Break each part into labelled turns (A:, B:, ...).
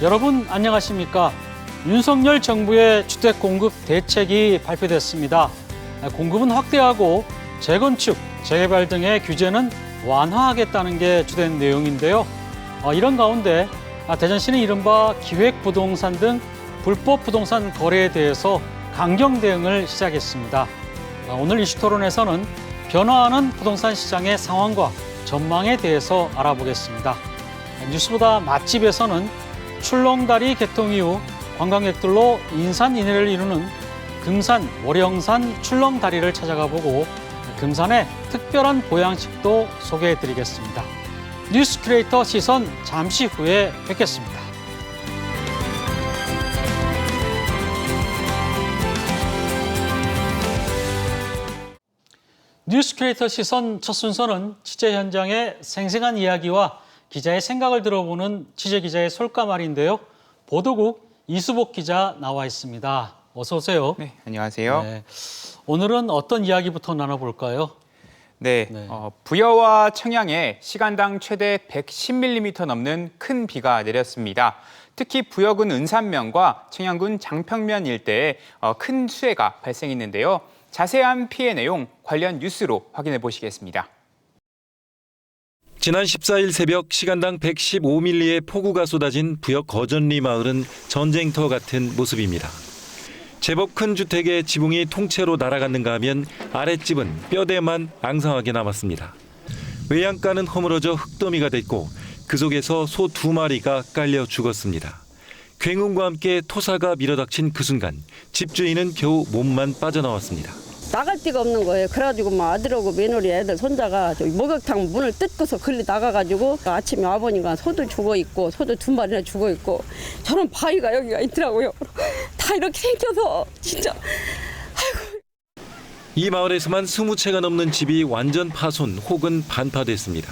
A: 여러분 안녕하십니까? 윤석열 정부의 주택 공급 대책이 발표됐습니다. 공급은 확대하고 재건축, 재개발 등의 규제는 완화하겠다는 게 주된 내용인데요. 이런 가운데 대전시는 이른바 기획부동산 등 불법 부동산 거래에 대해서 강경 대응을 시작했습니다. 오늘 이슈토론에서는 변화하는 부동산 시장의 상황과 전망에 대해서 알아보겠습니다. 뉴스보다 맛집에서는 출렁다리 개통 이후 관광객들로 인산인해를 이루는 금산 월영산 출렁다리를 찾아가 보고 금산의 특별한 보양식도 소개해드리겠습니다. 뉴스 크리에이터 시선 잠시 후에 뵙겠습니다. 뉴스 크리에이터 시선 첫 순서는 취재 현장의 생생한 이야기와 기자의 생각을 들어보는 취재기자의 솔까말인데요. 보도국 이수복 기자 나와 있습니다. 어서 오세요.
B: 네, 안녕하세요.
A: 네, 오늘은 어떤 이야기부터 나눠볼까요?
B: 네, 부여와 청양에 시간당 최대 110mm 넘는 큰 비가 내렸습니다. 특히 부여군 은산면과 청양군 장평면 일대에 큰 수해가 발생했는데요. 자세한 피해 내용 관련 뉴스로 확인해 보시겠습니다.
C: 지난 14일 새벽 시간당 115mm의 폭우가 쏟아진 부여 거전리 마을은 전쟁터 같은 모습입니다. 제법 큰 주택의 지붕이 통째로 날아갔는가 하면 아랫집은 뼈대만 앙상하게 남았습니다. 외양간은 허물어져 흙더미가 됐고 그 속에서 소 2마리가 깔려 죽었습니다. 굉음과 함께 토사가 밀어닥친 그 순간 집주인은 겨우 몸만 빠져나왔습니다.
D: 나갈 데가 없는 거예요. 그래가지고 막 아들하고 며느리 애들 손자가 저기 목욕탕 문을 뜯고서 걸리 나가가지고 아침에 와보니까 소도 죽어 있고 소도 2마리나 죽어 있고 저런 바위가 여기가 있더라고요. 다 이렇게 생겨서 진짜 아이고.
C: 이 마을에서만 20채가 넘는 집이 완전 파손 혹은 반파됐습니다.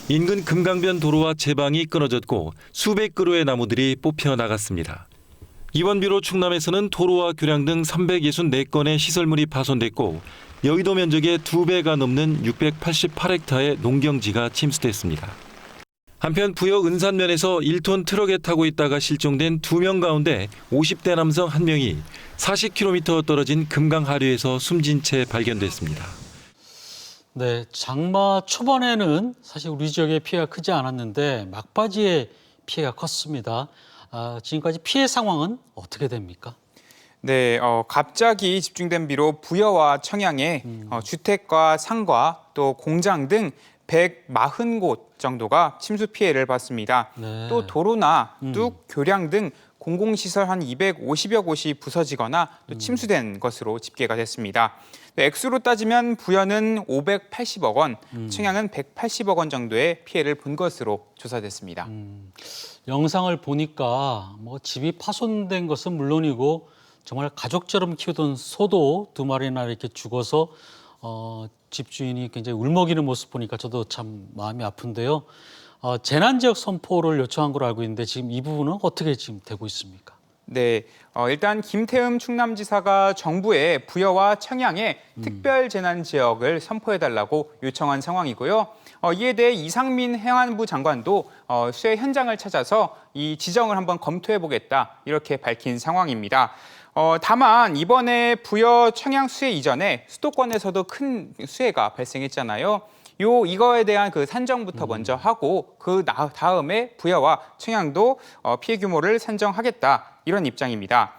C: 인근 금강변 도로와 제방이 끊어졌고 수백 그루의 나무들이 뽑혀 나갔습니다. 이번 비로 충남에서는 도로와 교량 등 364건의 시설물이 파손됐고 여의도 면적의 2배가 넘는 688헥타의 농경지가 침수됐습니다. 한편 부여 은산면에서 1톤 트럭에 타고 있다가 실종된 2명 가운데 50대 남성 1명이 40km 떨어진 금강 하류에서 숨진 채 발견됐습니다.
A: 네, 장마 초반에는 사실 우리 지역의 피해가 크지 않았는데 막바지에 피해가 컸습니다. 지금까지 피해 상황은 어떻게 됩니까?
B: 네, 갑자기 집중된 비로 부여와 청양에 주택과 상가 또 공장 등 140곳 정도가 침수 피해를 봤습니다.
A: 네.
B: 또 도로나 뚝, 교량 등 공공시설 한 250여 곳이 부서지거나 또 침수된 것으로 집계가 됐습니다. 네, 액수로 따지면 부여는 580억 원, 청양은 180억 원 정도의 피해를 본 것으로 조사됐습니다.
A: 영상을 보니까 뭐 집이 파손된 것은 물론이고 정말 가족처럼 키우던 소도 2마리나 이렇게 죽어서 집주인이 굉장히 울먹이는 모습 보니까 저도 참 마음이 아픈데요. 재난지역 선포를 요청한 걸로 알고 있는데 지금 이 부분은 어떻게 지금 되고 있습니까?
B: 네, 일단 김태흠 충남지사가 정부에 부여와 청양에 특별재난지역을 선포해달라고 요청한 상황이고요. 이에 대해 이상민 행안부 장관도 수해 현장을 찾아서 이 지정을 한번 검토해보겠다 이렇게 밝힌 상황입니다. 다만 이번에 부여 청양 수해 이전에 수도권에서도 큰 수해가 발생했잖아요. 이거에 대한 그 산정부터 먼저 하고 그 다음에 부여와 청양도 피해 규모를 산정하겠다 이런 입장입니다.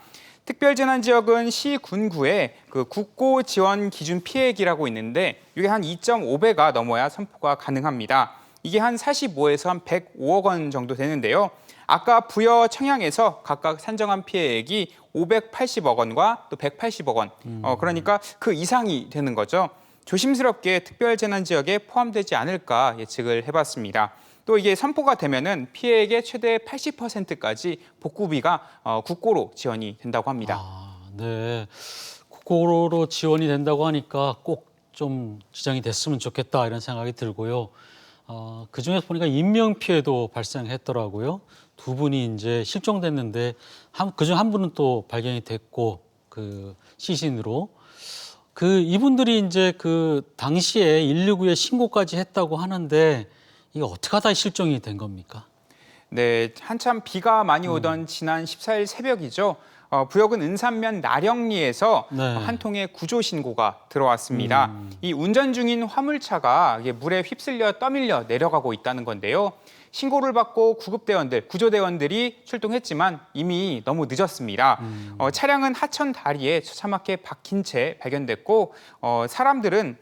B: 특별재난지역은 시, 군구에 그 국고 지원 기준 피해액이라고 있는데 이게 한 2.5배가 넘어야 선포가 가능합니다. 이게 한 45에서 한 105억 원 정도 되는데요. 아까 부여, 청양에서 각각 산정한 피해액이 580억 원과 또 180억 원. 그러니까 그 이상이 되는 거죠. 조심스럽게 특별재난지역에 포함되지 않을까 예측을 해봤습니다. 또 이게 선포가 되면은 피해액의 최대 80%까지 복구비가 국고로 지원이 된다고 합니다.
A: 네, 국고로 지원이 된다고 하니까 꼭 좀 지정이 됐으면 좋겠다 이런 생각이 들고요. 그중에서 보니까 인명 피해도 발생했더라고요. 2분이 이제 실종됐는데 그중 한 분은 또 발견이 됐고 그 시신으로. 이분들이 이제 당시에 119에 신고까지 했다고 하는데 이게 어떻게 하다 실종이 된 겁니까?
B: 네, 한참 비가 많이 오던 지난 14일 새벽이죠. 부여군 은산면 나령리에서
A: 네.
B: 한 통의 구조 신고가 들어왔습니다. 이 운전 중인 화물차가 이게 물에 휩쓸려 떠밀려 내려가고 있다는 건데요. 신고를 받고 구급대원들, 구조대원들이 출동했지만 이미 너무 늦었습니다. 차량은 하천 다리에 처참하게 박힌 채 발견됐고 사람들은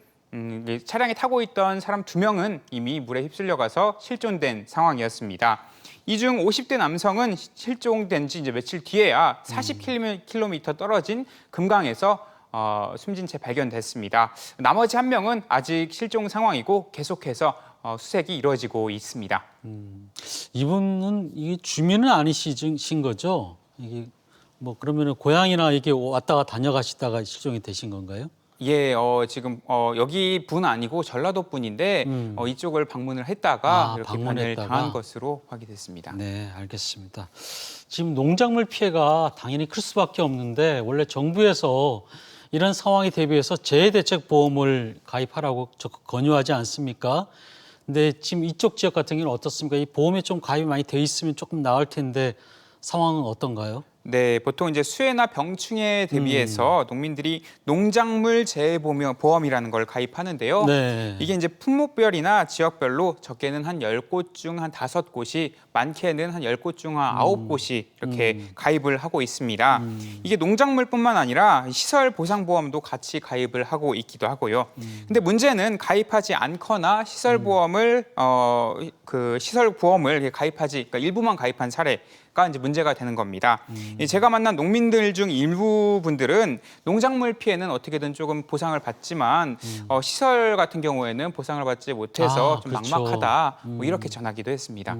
B: 차량에 타고 있던 사람 2명은 이미 물에 휩쓸려가서 실종된 상황이었습니다. 이 중 50대 남성은 실종된 지 이제 며칠 뒤에야 40km 떨어진 금강에서 숨진 채 발견됐습니다. 나머지 한 명은 아직 실종 상황이고 계속해서 수색이 이루어지고 있습니다.
A: 이분은 이게 주민은 아니신 거죠? 이게 뭐 그러면은 고향이나 이게 왔다가 다녀가시다가 실종이 되신 건가요?
B: 예, 지금 여기 분 아니고 전라도 분인데 이쪽을 방문을 했다가 이렇게 변을
A: 방문했다가.
B: 당한 것으로 확인됐습니다.
A: 네, 알겠습니다. 지금 농작물 피해가 당연히 클 수밖에 없는데 원래 정부에서 이런 상황에 대비해서 재해대책보험을 가입하라고 적극 권유하지 않습니까? 근데 지금 이쪽 지역 같은 경우는 어떻습니까? 이 보험에 좀 가입이 많이 돼 있으면 조금 나을 텐데 상황은 어떤가요?
B: 네, 보통 이제 수해나 병충해에 대비해서 농민들이 농작물 재해보험이라는 걸 가입하는데요.
A: 네.
B: 이게 이제 품목별이나 지역별로 적게는 한 10곳 중 한 5곳이, 많게는 한 10곳 중 한 9곳이 이렇게 가입을 하고 있습니다. 이게 농작물뿐만 아니라 시설 보상보험도 같이 가입을 하고 있기도 하고요. 근데 문제는 가입하지 않거나 시설보험을 시설보험을 가입하지, 그러니까 일부만 가입한 사례가 이제 문제가 되는 겁니다. 제가 만난 농민들 중 일부 분들은 농작물 피해는 어떻게든 조금 보상을 받지만 시설 같은 경우에는 보상을 받지 못해서 좀
A: 그렇죠.
B: 막막하다, 뭐 이렇게 전하기도 했습니다.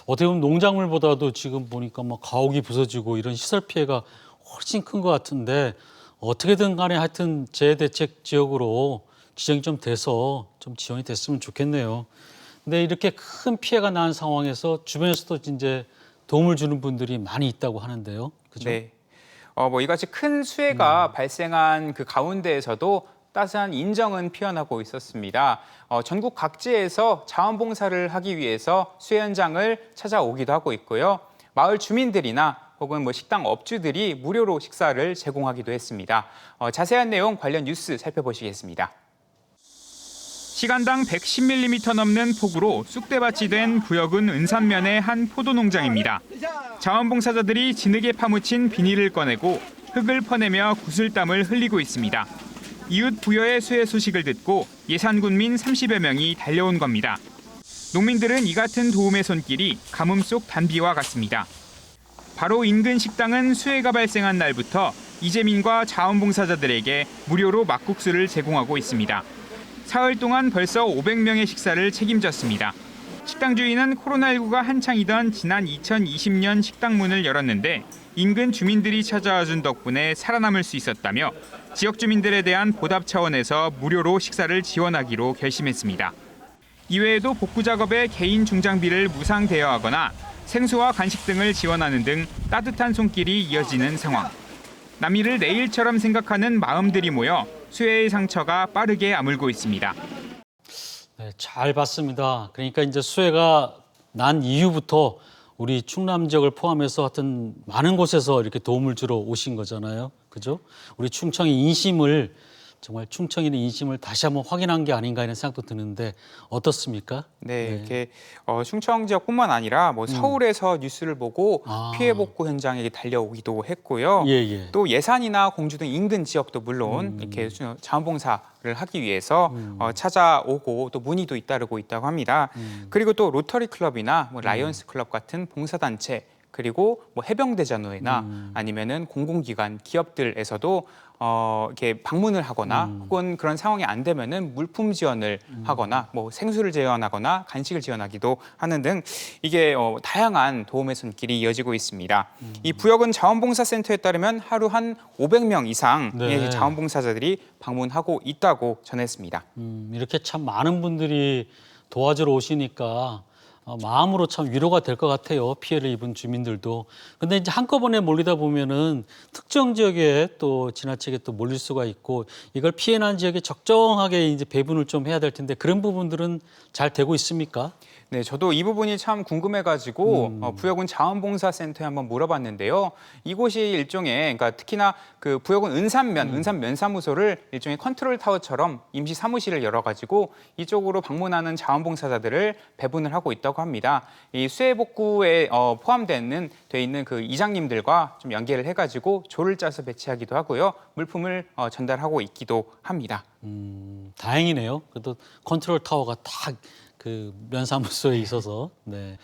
A: 어떻게 보면 농작물보다도 지금 보니까 막 가옥이 부서지고 이런 시설 피해가 훨씬 큰 것 같은데 어떻게든 간에 하여튼 재해대책 지역으로 지정이 좀 돼서 좀 지원이 됐으면 좋겠네요. 근데 이렇게 큰 피해가 난 상황에서 주변에서도 이제 도움을 주는 분들이 많이 있다고 하는데요. 그죠?
B: 네. 뭐 이같이 큰 수해가 발생한 그 가운데에서도 따스한 인정은 피어나고 있었습니다. 전국 각지에서 자원봉사를 하기 위해서 수해 현장을 찾아오기도 하고 있고요. 마을 주민들이나 혹은 뭐 식당 업주들이 무료로 식사를 제공하기도 했습니다. 자세한 내용 관련 뉴스 살펴보시겠습니다. 시간당 110mm 넘는 폭우로 쑥대밭이 된 부여군 은산면의 한 포도농장입니다. 자원봉사자들이 진흙에 파묻힌 비닐을 꺼내고 흙을 퍼내며 구슬땀을 흘리고 있습니다. 이웃 부여의 수해 소식을 듣고 예산군민 30여 명이 달려온 겁니다. 농민들은 이 같은 도움의 손길이 가뭄 속 단비와 같습니다. 바로 인근 식당은 수해가 발생한 날부터 이재민과 자원봉사자들에게 무료로 막국수를 제공하고 있습니다. 사흘 동안 벌써 500명의 식사를 책임졌습니다. 식당 주인은 코로나19가 한창이던 지난 2020년 식당 문을 열었는데 인근 주민들이 찾아와 준 덕분에 살아남을 수 있었다며 지역 주민들에 대한 보답 차원에서 무료로 식사를 지원하기로 결심했습니다. 이외에도 복구 작업에 개인 중장비를 무상 대여하거나 생수와 간식 등을 지원하는 등 따뜻한 손길이 이어지는 상황. 남일을 내일처럼 생각하는 마음들이 모여 수해의 상처가 빠르게 아물고 있습니다.
A: 네, 잘 봤습니다. 그러니까 이제 수해가 난 이후부터 우리 충남 지역을 포함해서 하여튼 많은 곳에서 이렇게 도움을 주러 오신 거잖아요. 그죠? 우리 충청의 인심을 정말 충청인의 인심을 다시 한번 확인한 게 아닌가 이런 생각도 드는데 어떻습니까?
B: 네, 이렇게 충청 지역뿐만 아니라 뭐 서울에서 뉴스를 보고 피해 복구 현장에 달려오기도 했고요.
A: 예.
B: 또 예산이나 공주 등 인근 지역도 물론 이렇게 자원봉사를 하기 위해서 찾아오고 또 문의도 잇따르고 있다고 합니다. 그리고 또 로터리 클럽이나 뭐 라이언스 클럽 같은 봉사단체, 그리고 뭐 해병대전후회나 아니면은 공공기관, 기업들에서도 이렇게 방문을 하거나 혹은 그런 상황이 안 되면은 물품 지원을 하거나 뭐 생수를 지원하거나 간식을 지원하기도 하는 등 이게 다양한 도움의 손길이 이어지고 있습니다. 이 부여군 자원봉사센터에 따르면 하루 한 500명 이상의
A: 네.
B: 자원봉사자들이 방문하고 있다고 전했습니다.
A: 이렇게 참 많은 분들이 도와주러 오시니까 마음으로 참 위로가 될 것 같아요. 피해를 입은 주민들도. 근데 이제 한꺼번에 몰리다 보면은 특정 지역에 또 지나치게 또 몰릴 수가 있고 이걸 피해난 지역에 적정하게 이제 배분을 좀 해야 될 텐데 그런 부분들은 잘 되고 있습니까?
B: 네, 저도 이 부분이 참 궁금해가지고 부여군 자원봉사센터에 한번 물어봤는데요. 이곳이 일종의, 그러니까 특히나 그 부여군 은산면사무소를 일종의 컨트롤 타워처럼 임시 사무실을 열어가지고 이쪽으로 방문하는 자원봉사자들을 배분을 하고 있다고 합니다. 이 수해복구에 돼 있는 그 이장님들과 좀 연계를 해가지고 조를 짜서 배치하기도 하고요. 물품을 전달하고 있기도 합니다.
A: 다행이네요. 그래도 컨트롤 타워가 딱 그 면사무소에 있어서. 네.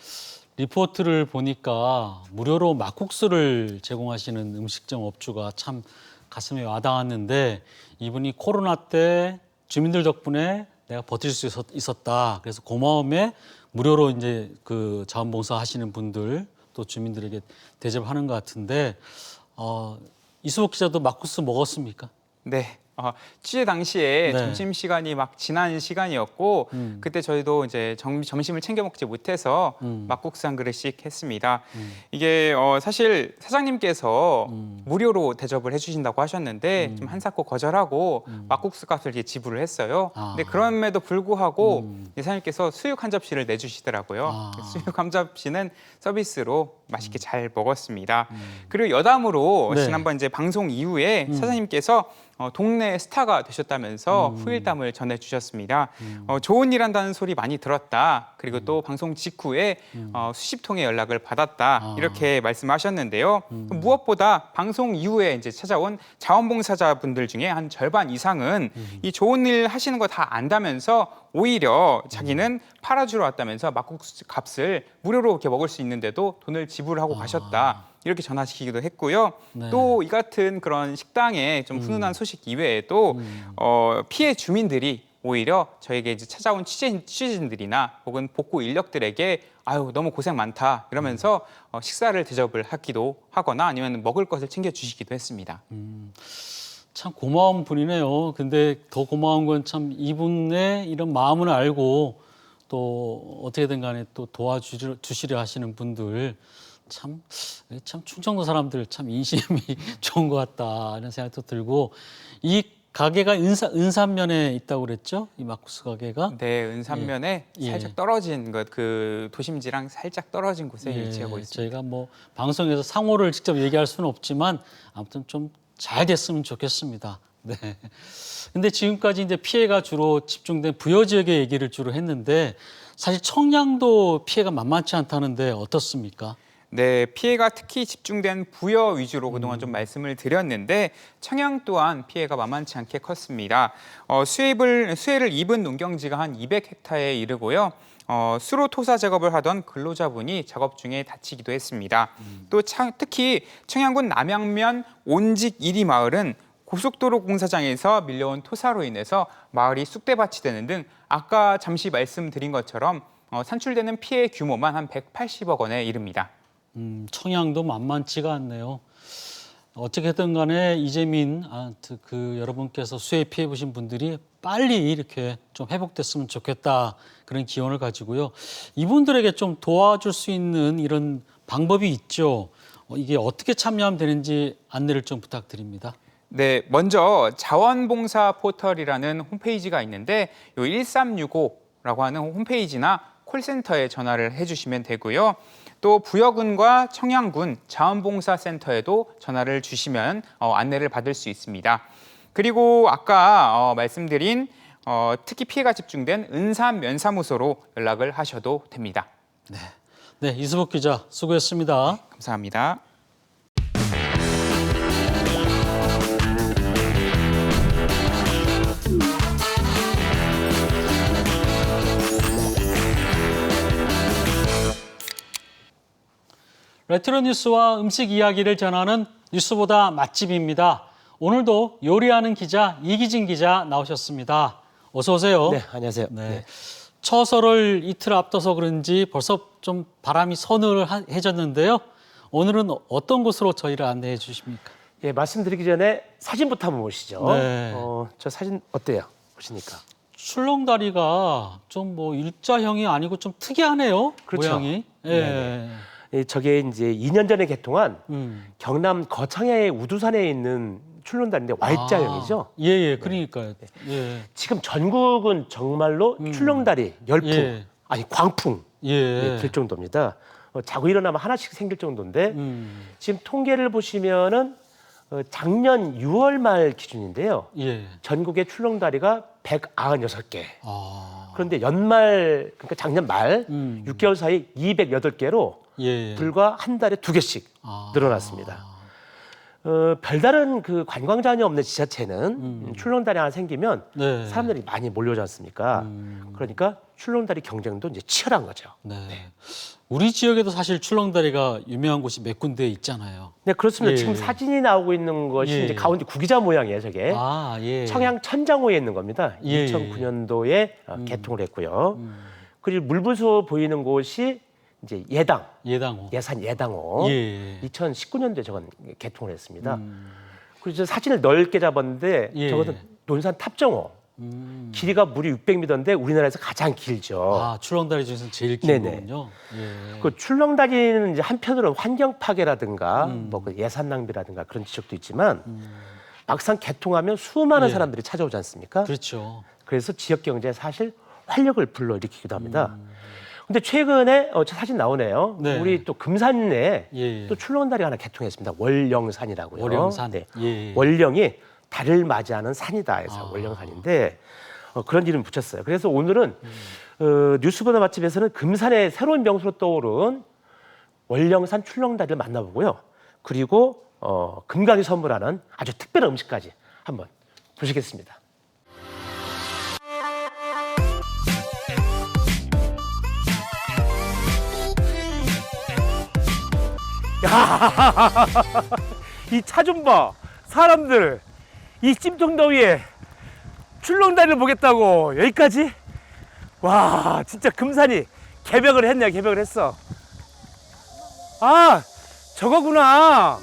A: 리포트를 보니까 무료로 막국수를 제공하시는 음식점 업주가 참 가슴에 와닿았는데 이분이 코로나 때 주민들 덕분에 내가 버틸 수 있었다. 그래서 고마움에 무료로 이제 그 자원봉사 하시는 분들 또 주민들에게 대접하는 것 같은데 이수복 기자도 막국수 먹었습니까?
B: 네. 취재 당시에
A: 네.
B: 점심시간이 막 지난 시간이었고 그때 저희도 이제 점심을 챙겨 먹지 못해서 막국수 한 그릇씩 했습니다. 이게 사실 사장님께서 무료로 대접을 해주신다고 하셨는데 좀 한사코 거절하고 막국수 값을 이제 지불을 했어요. 근데 그럼에도 불구하고 사장님께서 수육 한 접시를 내주시더라고요. 수육 한 접시는 서비스로 맛있게 잘 먹었습니다. 그리고 여담으로
A: 네.
B: 지난번 이제 방송 이후에 사장님께서 동네 스타가 되셨다면서 후일담을 전해주셨습니다. 좋은 일 한다는 소리 많이 들었다. 그리고 또 방송 직후에 수십 통의 연락을 받았다. 이렇게 말씀하셨는데요. 무엇보다 방송 이후에 이제 찾아온 자원봉사자분들 중에 한 절반 이상은 이 좋은 일 하시는 거 다 안다면서 오히려 자기는 팔아주러 왔다면서 막국수 값을 무료로 이렇게 먹을 수 있는데도 돈을 지불하고 가셨다. 이렇게 전화시키기도 했고요.
A: 네.
B: 또 이 같은 그런 식당에 좀 훈훈한 소식 이외에도 피해 주민들이 오히려 저에게 이제 찾아온 취재진들이나 혹은 복구 인력들에게 아유 너무 고생 많다 이러면서 식사를 대접을 하기도 하거나 아니면 먹을 것을 챙겨주시기도 했습니다.
A: 참 고마운 분이네요. 근데 더 고마운 건 참 이분의 이런 마음을 알고 또 어떻게든 간에 또 도와주시려 하시는 분들 참 충청도 사람들 참 인심이 좋은 것 같다 이런 생각도 들고 이 가게가 은산면에 있다고 그랬죠? 이 막국수 가게가?
B: 네, 은산면에
A: 예.
B: 살짝 떨어진 그 도심지랑 살짝 떨어진 곳에 위치하고 있습니다.
A: 저희가 뭐 방송에서 상호를 직접 얘기할 수는 없지만 아무튼 좀 잘 됐으면 좋겠습니다. 네. 근데 지금까지 이제 피해가 주로 집중된 부여 지역의 얘기를 주로 했는데 사실 청양도 피해가 만만치 않다는데 어떻습니까?
B: 네, 피해가 특히 집중된 부여 위주로 그동안 좀 말씀을 드렸는데 청양 또한 피해가 만만치 않게 컸습니다. 수해를 입은 농경지가 한 200헥타에 이르고요. 수로 토사 작업을 하던 근로자분이 작업 중에 다치기도 했습니다. 또 특히 청양군 남양면 온직 1리 마을은 고속도로 공사장에서 밀려온 토사로 인해서 마을이 쑥대밭이 되는 등 아까 잠시 말씀드린 것처럼 산출되는 피해 규모만 한 180억 원에 이릅니다.
A: 청양도 만만치가 않네요. 어떻게든 간에 이재민 그 여러분께서 수해 피해 보신 분들이 빨리 이렇게 좀 회복됐으면 좋겠다 그런 기원을 가지고요. 이분들에게 좀 도와줄 수 있는 이런 방법이 있죠. 이게 어떻게 참여하면 되는지 안내를 좀 부탁드립니다.
B: 네, 먼저 자원봉사 포털이라는 홈페이지가 있는데 요 1365라고 하는 홈페이지나 콜센터에 전화를 해주시면 되고요. 또 부여군과 청양군 자원봉사센터에도 전화를 주시면 안내를 받을 수 있습니다. 그리고 아까 말씀드린 특히 피해가 집중된 은산면사무소로 연락을 하셔도 됩니다.
A: 네, 이수복 기자 수고했습니다.
B: 감사합니다.
A: 레트로 뉴스와 음식 이야기를 전하는 뉴스보다 맛집입니다. 오늘도 요리하는 기자 이기진 기자 나오셨습니다. 어서 오세요.
E: 네, 안녕하세요.
A: 네. 처서를 이틀 앞둬서 그런지 벌써 좀 바람이 서늘해졌는데요. 오늘은 어떤 곳으로 저희를 안내해 주십니까?
E: 예, 말씀드리기 전에 사진부터 한번 보시죠.
A: 네.
E: 저 사진 어때요? 보시니까.
A: 출렁다리가 좀 뭐 일자형이 아니고 좀 특이하네요.
E: 그렇죠.
A: 모양이. 예.
E: 네네. 예, 저게 이제 2년 전에 개통한 경남 거창의 우두산에 있는 출렁다리인데 Y자형이죠.
A: 예, 그러니까요. 예.
E: 지금 전국은 정말로 출렁다리 열풍,
A: 예.
E: 아니 광풍
A: 예.
E: 될 정도입니다. 자고 일어나면 하나씩 생길 정도인데 지금 통계를 보시면은 작년 6월 말 기준인데요.
A: 예.
E: 전국의 출렁다리가 196개.
A: 아.
E: 그런데 연말 그러니까 작년 말 6개월 사이 208개로
A: 예.
E: 불과 한 달에 2개씩
A: 아.
E: 늘어났습니다. 별다른 그 관광장이 없는 지자체는 출렁다리 하나 생기면
A: 네.
E: 사람들이 많이 몰려오지 않습니까? 그러니까 출렁다리 경쟁도 이제 치열한 거죠.
A: 네. 우리 지역에도 사실 출렁다리가 유명한 곳이 몇 군데 있잖아요.
E: 네, 그렇습니다.
A: 예.
E: 지금 사진이 나오고 있는 것이
A: 예.
E: 이제 가운데 구기자 모양이에요, 저게.
A: 아, 예.
E: 청양 천장호에 있는 겁니다.
A: 예.
E: 2009년도에 개통을 했고요. 그리고 물부소 보이는 곳이 이제 예당,
A: 예당호.
E: 예산 예당호.
A: 예.
E: 2019년도에 저건 개통을 했습니다. 그리고 저 사진을 넓게 잡았는데
A: 예.
E: 저것은 논산 탑정호. 길이가 무려 600m인데 우리나라에서 가장 길죠.
A: 아, 출렁다리 중에서는 제일 긴
E: 네네.
A: 거군요. 예.
E: 그 출렁다리는 이제 한편으로는 환경 파괴라든가 뭐 그 예산 낭비라든가 그런 지적도 있지만 막상 개통하면 수많은
A: 예.
E: 사람들이 찾아오지 않습니까?
A: 그렇죠.
E: 그래서 지역 경제에 사실 활력을 불러일으키기도 합니다. 근데 최근에 저 사진 나오네요.
A: 네.
E: 우리 또 금산에
A: 예.
E: 또 출렁다리가 하나 개통했습니다. 월령산이라고요.
A: 월령산.
E: 네.
A: 예.
E: 월령이 달을 맞이하는 산이다 해서 월령산인데 그런 이름을 붙였어요. 그래서 오늘은 뉴스보다 맛집에서는 금산의 새로운 명소로 떠오른 월령산 출렁다리를 만나보고요. 그리고 금강이 선물하는 아주 특별한 음식까지 한번 보시겠습니다. 이 차 좀 봐. 사람들 이 찜통더위에 출렁다리를 보겠다고 여기까지? 와, 진짜 금산이 개벽을 했네. 개벽을 했어. 아, 저거구나.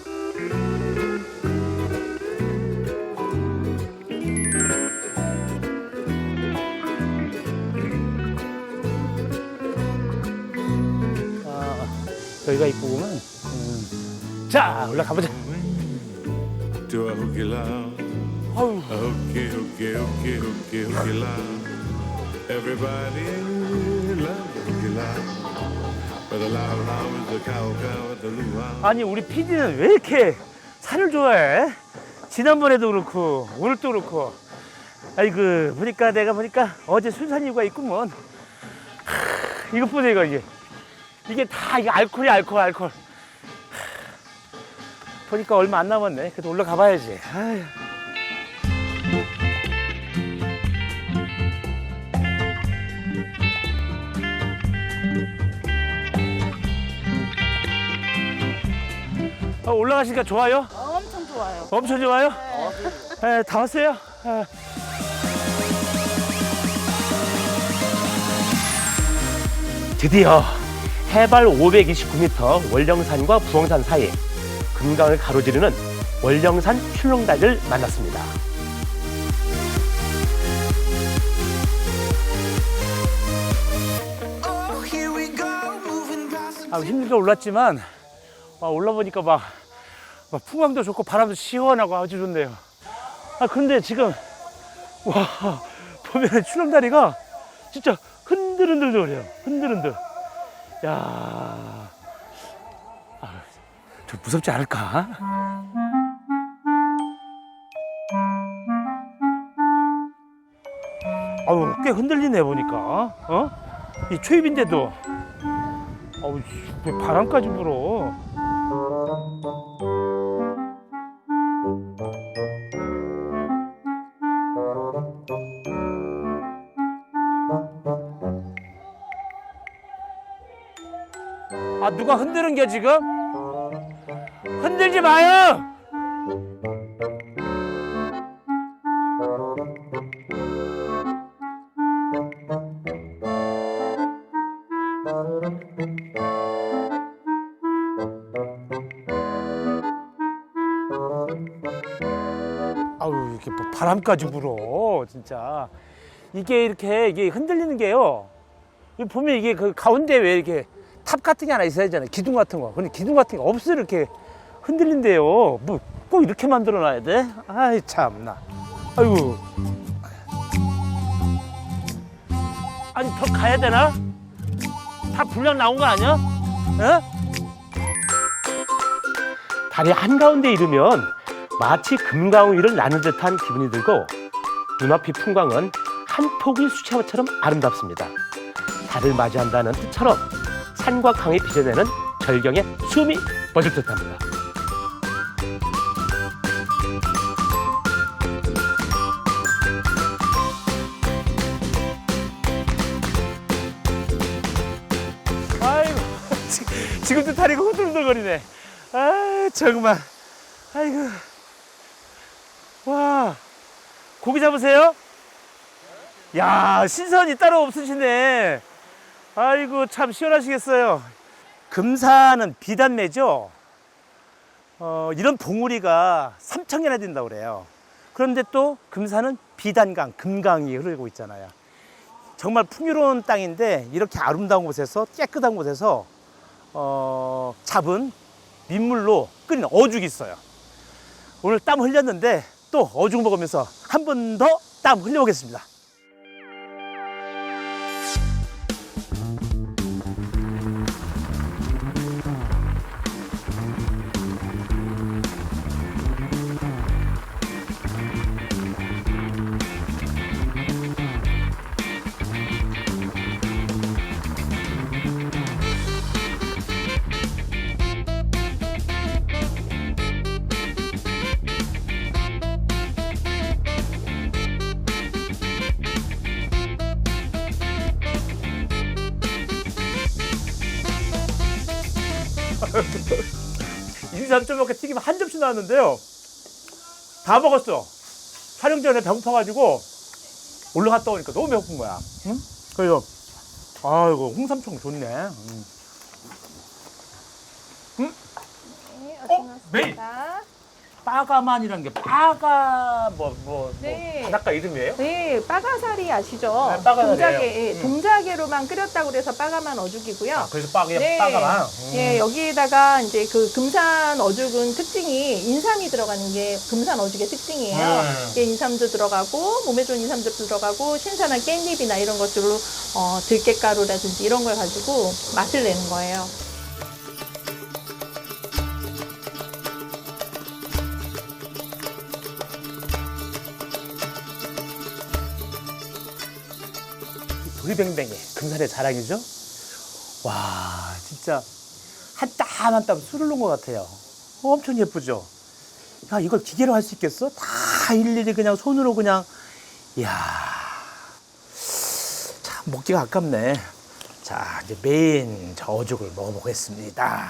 E: 여기가 입구구만. 자, 올라가보자.
F: Do a hooky loud,
E: 아유,
F: a hooky, hooky, hooky, hooky, hooky loud. Everybody loves a hooky loud. But the loud loud is the cow cow at the luau.
E: 아니 우리 PD는 왜 이렇게 산을 좋아해? 지난번에도 그렇고 오늘도 그렇고. 아이고 보니까 내가 보니까 어제 순산 이유가 있구먼. 이것 보세요 이거 이게 다 이게 알코올이야 알코올. 보니까 얼마 안 남았네. 그래도 올라가 봐야지. 아유. 올라가시니까 좋아요?
G: 엄청 좋아요.
E: 엄청 좋아요? 네, 다 왔어요? 드디어 해발 529m 월령산과 부엉산 사이 금강을 가로지르는 월령산 출렁다리를 만났습니다. 힘들게 올랐지만 올라보니까 막 풍광도 좋고 바람도 시원하고 아주 좋네요. 그런데 지금 와 보면 출렁다리가 진짜 흔들흔들거려요. 흔들흔들. 야, 좀 무섭지 않을까? 아유 꽤 흔들리네 보니까. 이 초입인데도. 왜 바람까지 불어? 누가 흔드는 게 지금? 흔들지 마요! 아우 이렇게 뭐 바람까지 불어 진짜. 이게 흔들리는 게요. 보면 이게 그 가운데 왜 이렇게 탑 같은 게 하나 있어야 되잖아요. 기둥 같은 거. 근데 기둥 같은 게 없어. 이렇게 흔들린대요. 뭐 꼭 이렇게 만들어 놔야 돼? 아이 참나. 아이고. 아니 더 가야 되나? 다 분량 나온 거 아니야? 어? 다리 한가운데 이르면 마치 금강 위를 나는 듯한 기분이 들고 눈앞의 풍광은 한 폭의 수채화처럼 아름답습니다. 달을 맞이한다는 뜻처럼 산과 강이 빚어내는 절경의 숨이 멎을 듯합니다. 아이고, 지금도 다리가 후들후들거리네. 아, 정말. 아이고. 와, 고기 잡으세요? 야, 신선이 따로 없으시네. 아이고, 참 시원하시겠어요. 금산은 비단매죠. 이런 봉우리가 3,000개나 된다고 그래요. 그런데 또 금산은 비단강, 금강이 흐르고 있잖아요. 정말 풍요로운 땅인데 이렇게 아름다운 곳에서, 깨끗한 곳에서 잡은 민물로 끓인 어죽이 있어요. 오늘 땀 흘렸는데 또 어죽 먹으면서 한 번 더 땀 흘려보겠습니다. 인삼 좀 이렇게 튀김 한 접시 나왔는데요. 다 먹었어. 촬영 전에 배고파가지고 올라갔다 오니까 너무 배고픈 거야. 응? 그래서 아이고 홍삼청 좋네. 응?
G: 네, 어서
E: 메인
G: 오십니다.
E: 빠가만이라는 게 빠가 뭐
G: 네.
E: 바닷가 이름이에요?
G: 네, 빠가사리 아시죠?
E: 네, 빠가사리예요.
G: 동자개, 동자개로만 끓였다고 그래서 빠가만 어죽이고요.
E: 아, 그래서 빠가
G: 네.
E: 빠가만.
G: 예, 여기에다가 이제 그 금산 어죽은 특징이 인삼이 들어가는 게 금산 어죽의 특징이에요. 이게 인삼도 들어가고 몸에 좋은 인삼도 들어가고 신선한 깻잎이나 이런 것들로 들깨가루라든지 이런 걸 가지고 맛을 내는 거예요.
E: 도리뱅뱅이 금산의 자랑이죠. 와, 진짜 한 땀 한 땀 술을 놓은 것 같아요. 엄청 예쁘죠. 야, 이걸 기계로 할 수 있겠어? 다 일일이 그냥 손으로 그냥. 이야, 참 먹기가 아깝네. 자, 이제 메인 저죽을 먹어보겠습니다.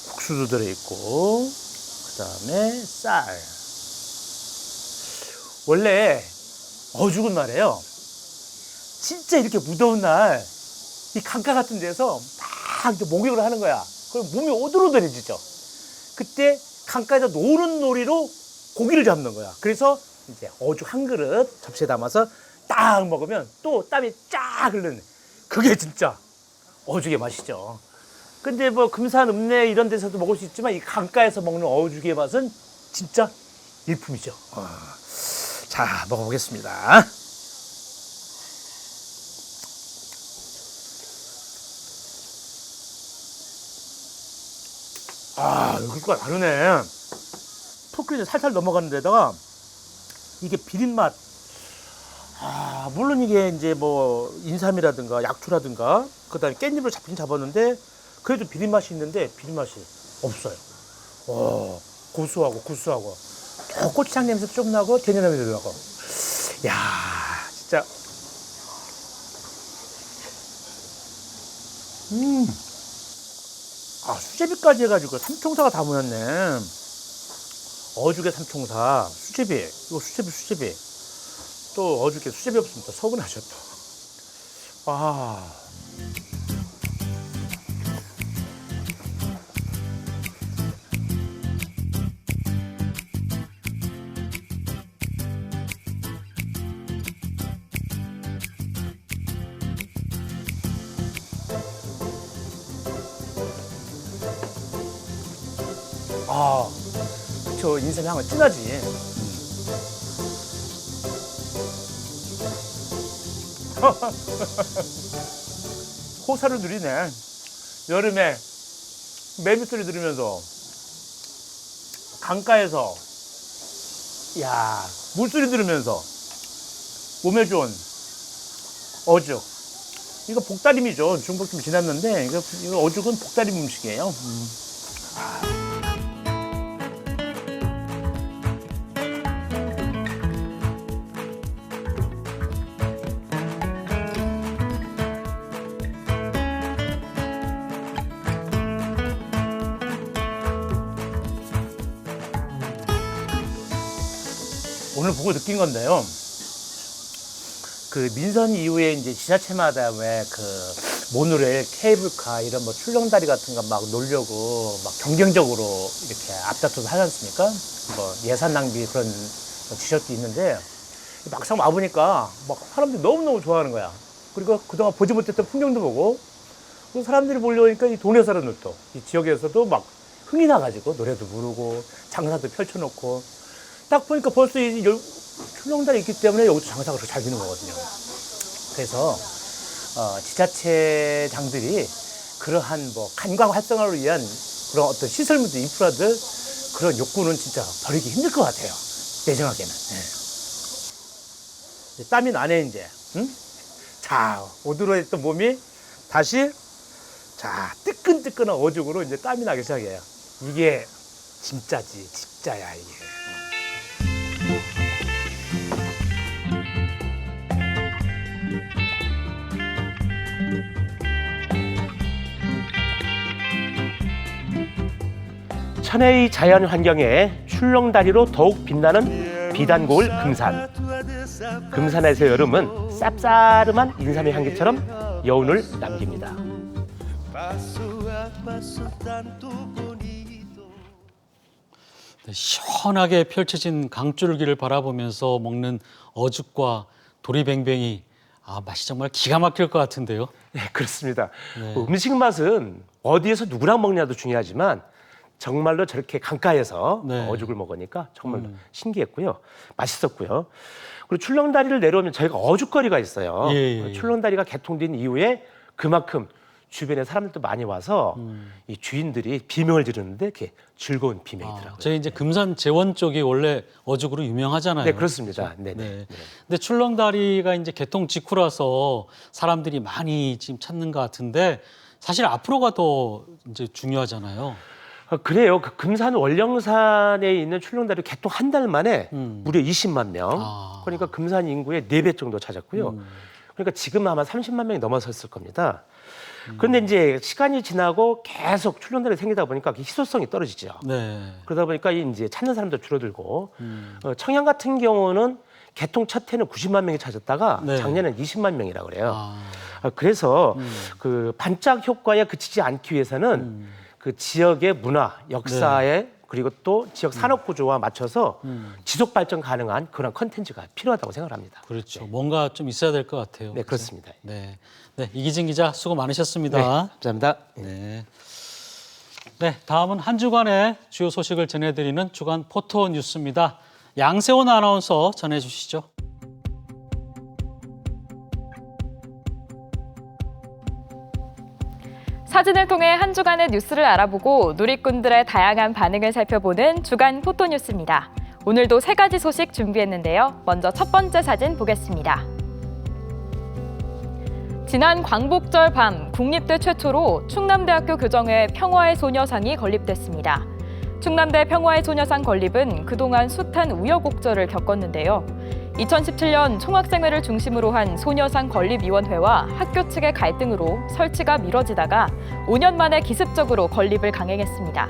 E: 국수도 들어있고, 그 다음에 쌀. 원래 어죽은 말이에요. 진짜 이렇게 무더운 날, 이 강가 같은 데서 막 이제 목욕을 하는 거야. 그럼 몸이 오들오들해지죠. 그때 강가에서 노는 놀이로 고기를 잡는 거야. 그래서 이제 어죽 한 그릇 접시에 담아서 딱 먹으면 또 땀이 쫙 흐르는. 그게 진짜 어죽의 맛이죠. 근데 뭐 금산 읍내 이런 데서도 먹을 수 있지만 이 강가에서 먹는 어죽의 맛은 진짜 일품이죠. 자, 먹어보겠습니다. 아, 여기가 다르네. 푹 끓이는 살살 넘어가는 데다가 이게 비린맛. 아, 물론 이게 이제 뭐 인삼이라든가 약초라든가 그다음에 깻잎을 잡긴 잡았는데 그래도 비린맛이 있는데 비린맛이 없어요. 고소하고 구수하고 또 고추장 냄새도 좀 나고 된장 냄새도 나고. 야, 진짜. 아, 수제비까지 해가지고 삼총사가 다 모였네. 어죽에 삼총사, 수제비. 이거 수제비. 또 어죽에 수제비 없으면 또 서운하죠, 또. 아. 아, 그쵸. 인삼 향은 진하지. 호사를 누리네. 여름에 매미소리 들으면서 강가에서 야 물소리 들으면서 몸에 좋은 어죽. 이거 복다림이죠. 중복 좀 지났는데 이거 어죽은 복다림 음식이에요. 오늘 보고 느낀 건데요. 그 민선 이후에 이제 지자체마다 왜 그 모노레일, 케이블카 이런 뭐 출렁다리 같은 거 막 놀려고 막 경쟁적으로 이렇게 앞다퉈서 하지 않습니까? 뭐 예산 낭비 그런 지적도 있는데 막상 와보니까 막 사람들이 너무너무 좋아하는 거야. 그리고 그동안 보지 못했던 풍경도 보고 또 사람들이 몰려오니까 이 동네 사람들도 이 지역에서도 막 흥이 나가지고 노래도 부르고 장사도 펼쳐놓고 딱 보니까 벌써 이 출렁다리 있기 때문에 여기서 장사가 그렇게 잘 되는 거거든요. 그래서 지자체장들이 그러한 뭐 관광 활성화를 위한 그런 어떤 시설물들, 인프라들 그런 욕구는 진짜 버리기 힘들 것 같아요. 내 생각에는. 네. 땀이 나네 이제. 응? 자, 오드러했던 몸이 다시 자 뜨끈뜨끈한 어죽으로 이제 땀이 나기 시작해요. 이게 진짜지, 진짜야 이게.
H: 천혜의 자연 환경에 출렁다리로 더욱 빛나는 비단고을 금산. 금산에서 여름은 쌉싸름한 인삼의 향기처럼 여운을 남깁니다.
A: 네, 시원하게 펼쳐진 강줄기를 바라보면서 먹는 어죽과 도리뱅뱅이 맛이 정말 기가 막힐 것 같은데요.
H: 네, 그렇습니다.
A: 네.
H: 음식 맛은 어디에서 누구랑 먹냐도 중요하지만 정말로 저렇게 강가에서
A: 네.
H: 어죽을 먹으니까 정말로 신기했고요. 맛있었고요. 그리고 출렁다리를 내려오면 저희가 어죽거리가 있어요.
A: 예.
H: 출렁다리가 개통된 이후에 그만큼 주변에 사람들도 많이 와서 이 주인들이 비명을 지르는데 이렇게 즐거운 비명이더라고요.
A: 저희 이제 금산 재원 쪽이 원래 어죽으로 유명하잖아요.
H: 네, 그렇습니다.
A: 네.
H: 네네.
A: 근데 출렁다리가 이제 개통 직후라서 사람들이 많이 지금 찾는 것 같은데 사실 앞으로가 더 이제 중요하잖아요.
H: 그래요. 그 금산 월령산에 있는 출렁다리 개통 한 달 만에 무려 20만 명. 그러니까 금산 인구의 4배 정도 찾았고요. 그러니까 지금 아마 30만 명이 넘어섰을 겁니다. 그런데 이제 시간이 지나고 계속 출렁다리 생기다 보니까 희소성이 떨어지죠.
A: 네.
H: 그러다 보니까 이제 찾는 사람도 줄어들고 청양 같은 경우는 개통 첫 해는 90만 명이 찾았다가
A: 네.
H: 작년에는 20만 명이라고 그래요. 그래서 그 반짝 효과에 그치지 않기 위해서는 그 지역의 문화, 역사에 그리고 또 지역 산업 구조와 맞춰서 지속 발전 가능한 그런 컨텐츠가 필요하다고 생각합니다.
A: 그렇죠. 뭔가 좀 있어야 될 것 같아요.
H: 네, 그렇습니다.
A: 네. 네, 이기진 기자 수고 많으셨습니다.
H: 네, 감사합니다.
A: 네. 네, 다음은 한 주간의 주요 소식을 전해드리는 주간 포토 뉴스입니다. 양세원 아나운서 전해주시죠.
I: 사진을 통해 한 주간의 뉴스를 알아보고 누리꾼들의 다양한 반응을 살펴보는 주간 포토 뉴스입니다. 오늘도 3가지 소식 준비했는데요. 먼저 첫 번째 사진 보겠습니다. 지난 광복절 밤 국립대 최초로 충남대학교 교정에 평화의 소녀상이 건립됐습니다. 충남대 평화의 소녀상 건립은 그동안 숱한 우여곡절을 겪었는데요. 2017년 총학생회를 중심으로 한 소녀상 건립위원회와 학교 측의 갈등으로 설치가 미뤄지다가 5년 만에 기습적으로 건립을 강행했습니다.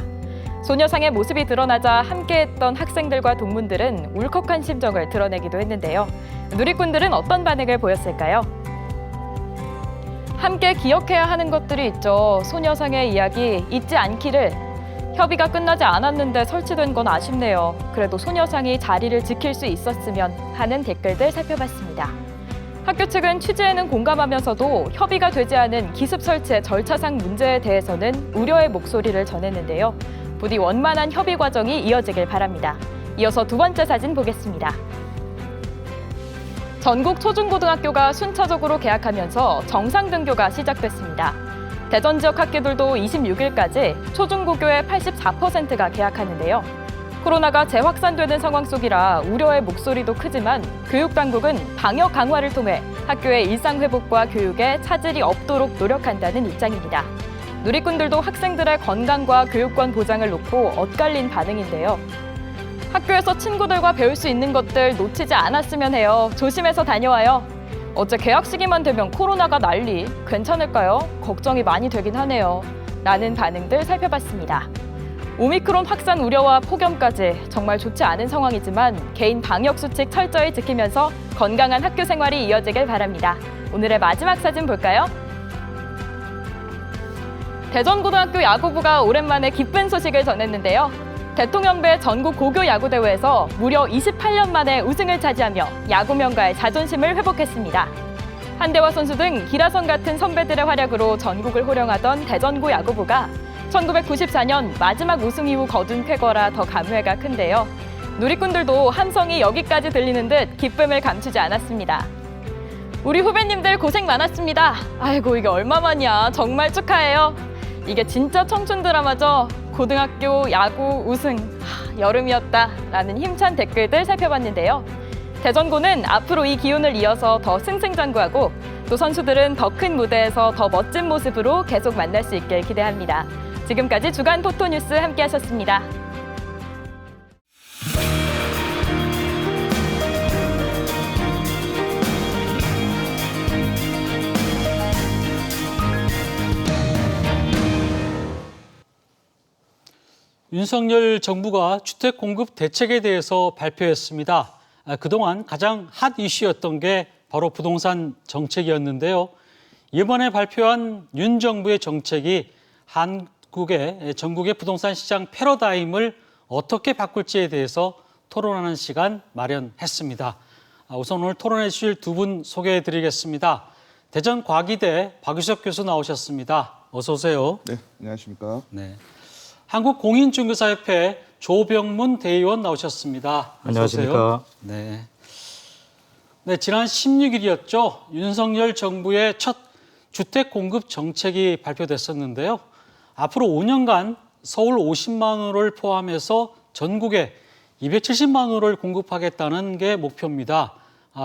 I: 소녀상의 모습이 드러나자 함께했던 학생들과 동문들은 울컥한 심정을 드러내기도 했는데요. 누리꾼들은 어떤 반응을 보였을까요? 함께 기억해야 하는 것들이 있죠. 소녀상의 이야기 잊지 않기를. 협의가 끝나지 않았는데 설치된 건 아쉽네요. 그래도 소녀상이 자리를 지킬 수 있었으면 하는 댓글들 살펴봤습니다. 학교 측은 취지에는 공감하면서도 협의가 되지 않은 기습 설치의 절차상 문제에 대해서는 우려의 목소리를 전했는데요. 부디 원만한 협의 과정이 이어지길 바랍니다. 이어서 두 번째 사진 보겠습니다. 전국 초중고등학교가 순차적으로 개학하면서 정상 등교가 시작됐습니다. 대전 지역 학교들도 26일까지 초중고교의 84%가 개학하는데요. 코로나가 재확산되는 상황 속이라 우려의 목소리도 크지만 교육당국은 방역 강화를 통해 학교의 일상 회복과 교육에 차질이 없도록 노력한다는 입장입니다. 누리꾼들도 학생들의 건강과 교육권 보장을 놓고 엇갈린 반응인데요. 학교에서 친구들과 배울 수 있는 것들 놓치지 않았으면 해요. 조심해서 다녀와요. 어째 개학 시기만 되면 코로나가 난리. 괜찮을까요? 걱정이 많이 되긴 하네요. 라는 반응들 살펴봤습니다. 오미크론 확산 우려와 폭염까지 정말 좋지 않은 상황이지만 개인 방역 수칙 철저히 지키면서 건강한 학교 생활이 이어지길 바랍니다. 오늘의 마지막 사진 볼까요? 대전고등학교 야구부가 오랜만에 기쁜 소식을 전했는데요. 대통령배 전국 고교 야구대회에서 무려 28년 만에 우승을 차지하며 야구명가의 자존심을 회복했습니다. 한대화 선수 등 기라성 같은 선배들의 활약으로 전국을 호령하던 대전고 야구부가 1994년 마지막 우승 이후 거둔 쾌거라 더 감회가 큰데요. 누리꾼들도 함성이 여기까지 들리는 듯 기쁨을 감추지 않았습니다. 우리 후배님들 고생 많았습니다. 아이고 이게 얼마만이야. 정말 축하해요. 이게 진짜 청춘 드라마죠. 고등학교 야구 우승, 여름이었다 라는 힘찬 댓글들 살펴봤는데요. 대전고는 앞으로 이 기운을 이어서 더 승승장구하고 또 선수들은 더 큰 무대에서 더 멋진 모습으로 계속 만날 수 있길 기대합니다. 지금까지 주간 포토뉴스 함께하셨습니다.
A: 윤석열 정부가 주택 공급 대책에 대해서 발표했습니다. 그동안 가장 핫 이슈였던 게 바로 부동산 정책이었는데요. 이번에 발표한 윤 정부의 정책이 전국의 부동산 시장 패러다임을 어떻게 바꿀지에 대해서 토론하는 시간 마련했습니다. 우선 오늘 토론해 주실 두 분 소개해 드리겠습니다. 대전과기대 박유석 교수 나오셨습니다. 어서 오세요.
J: 네, 안녕하십니까.
A: 네. 한국공인중개사협회 조병문 대의원 나오셨습니다.
K: 안녕하십니까.
A: 네. 네, 지난 16일이었죠. 윤석열 정부의 첫 주택 공급 정책이 발표됐었는데요. 앞으로 5년간 서울 50만 호를 포함해서 전국에 270만 호를 공급하겠다는 게 목표입니다.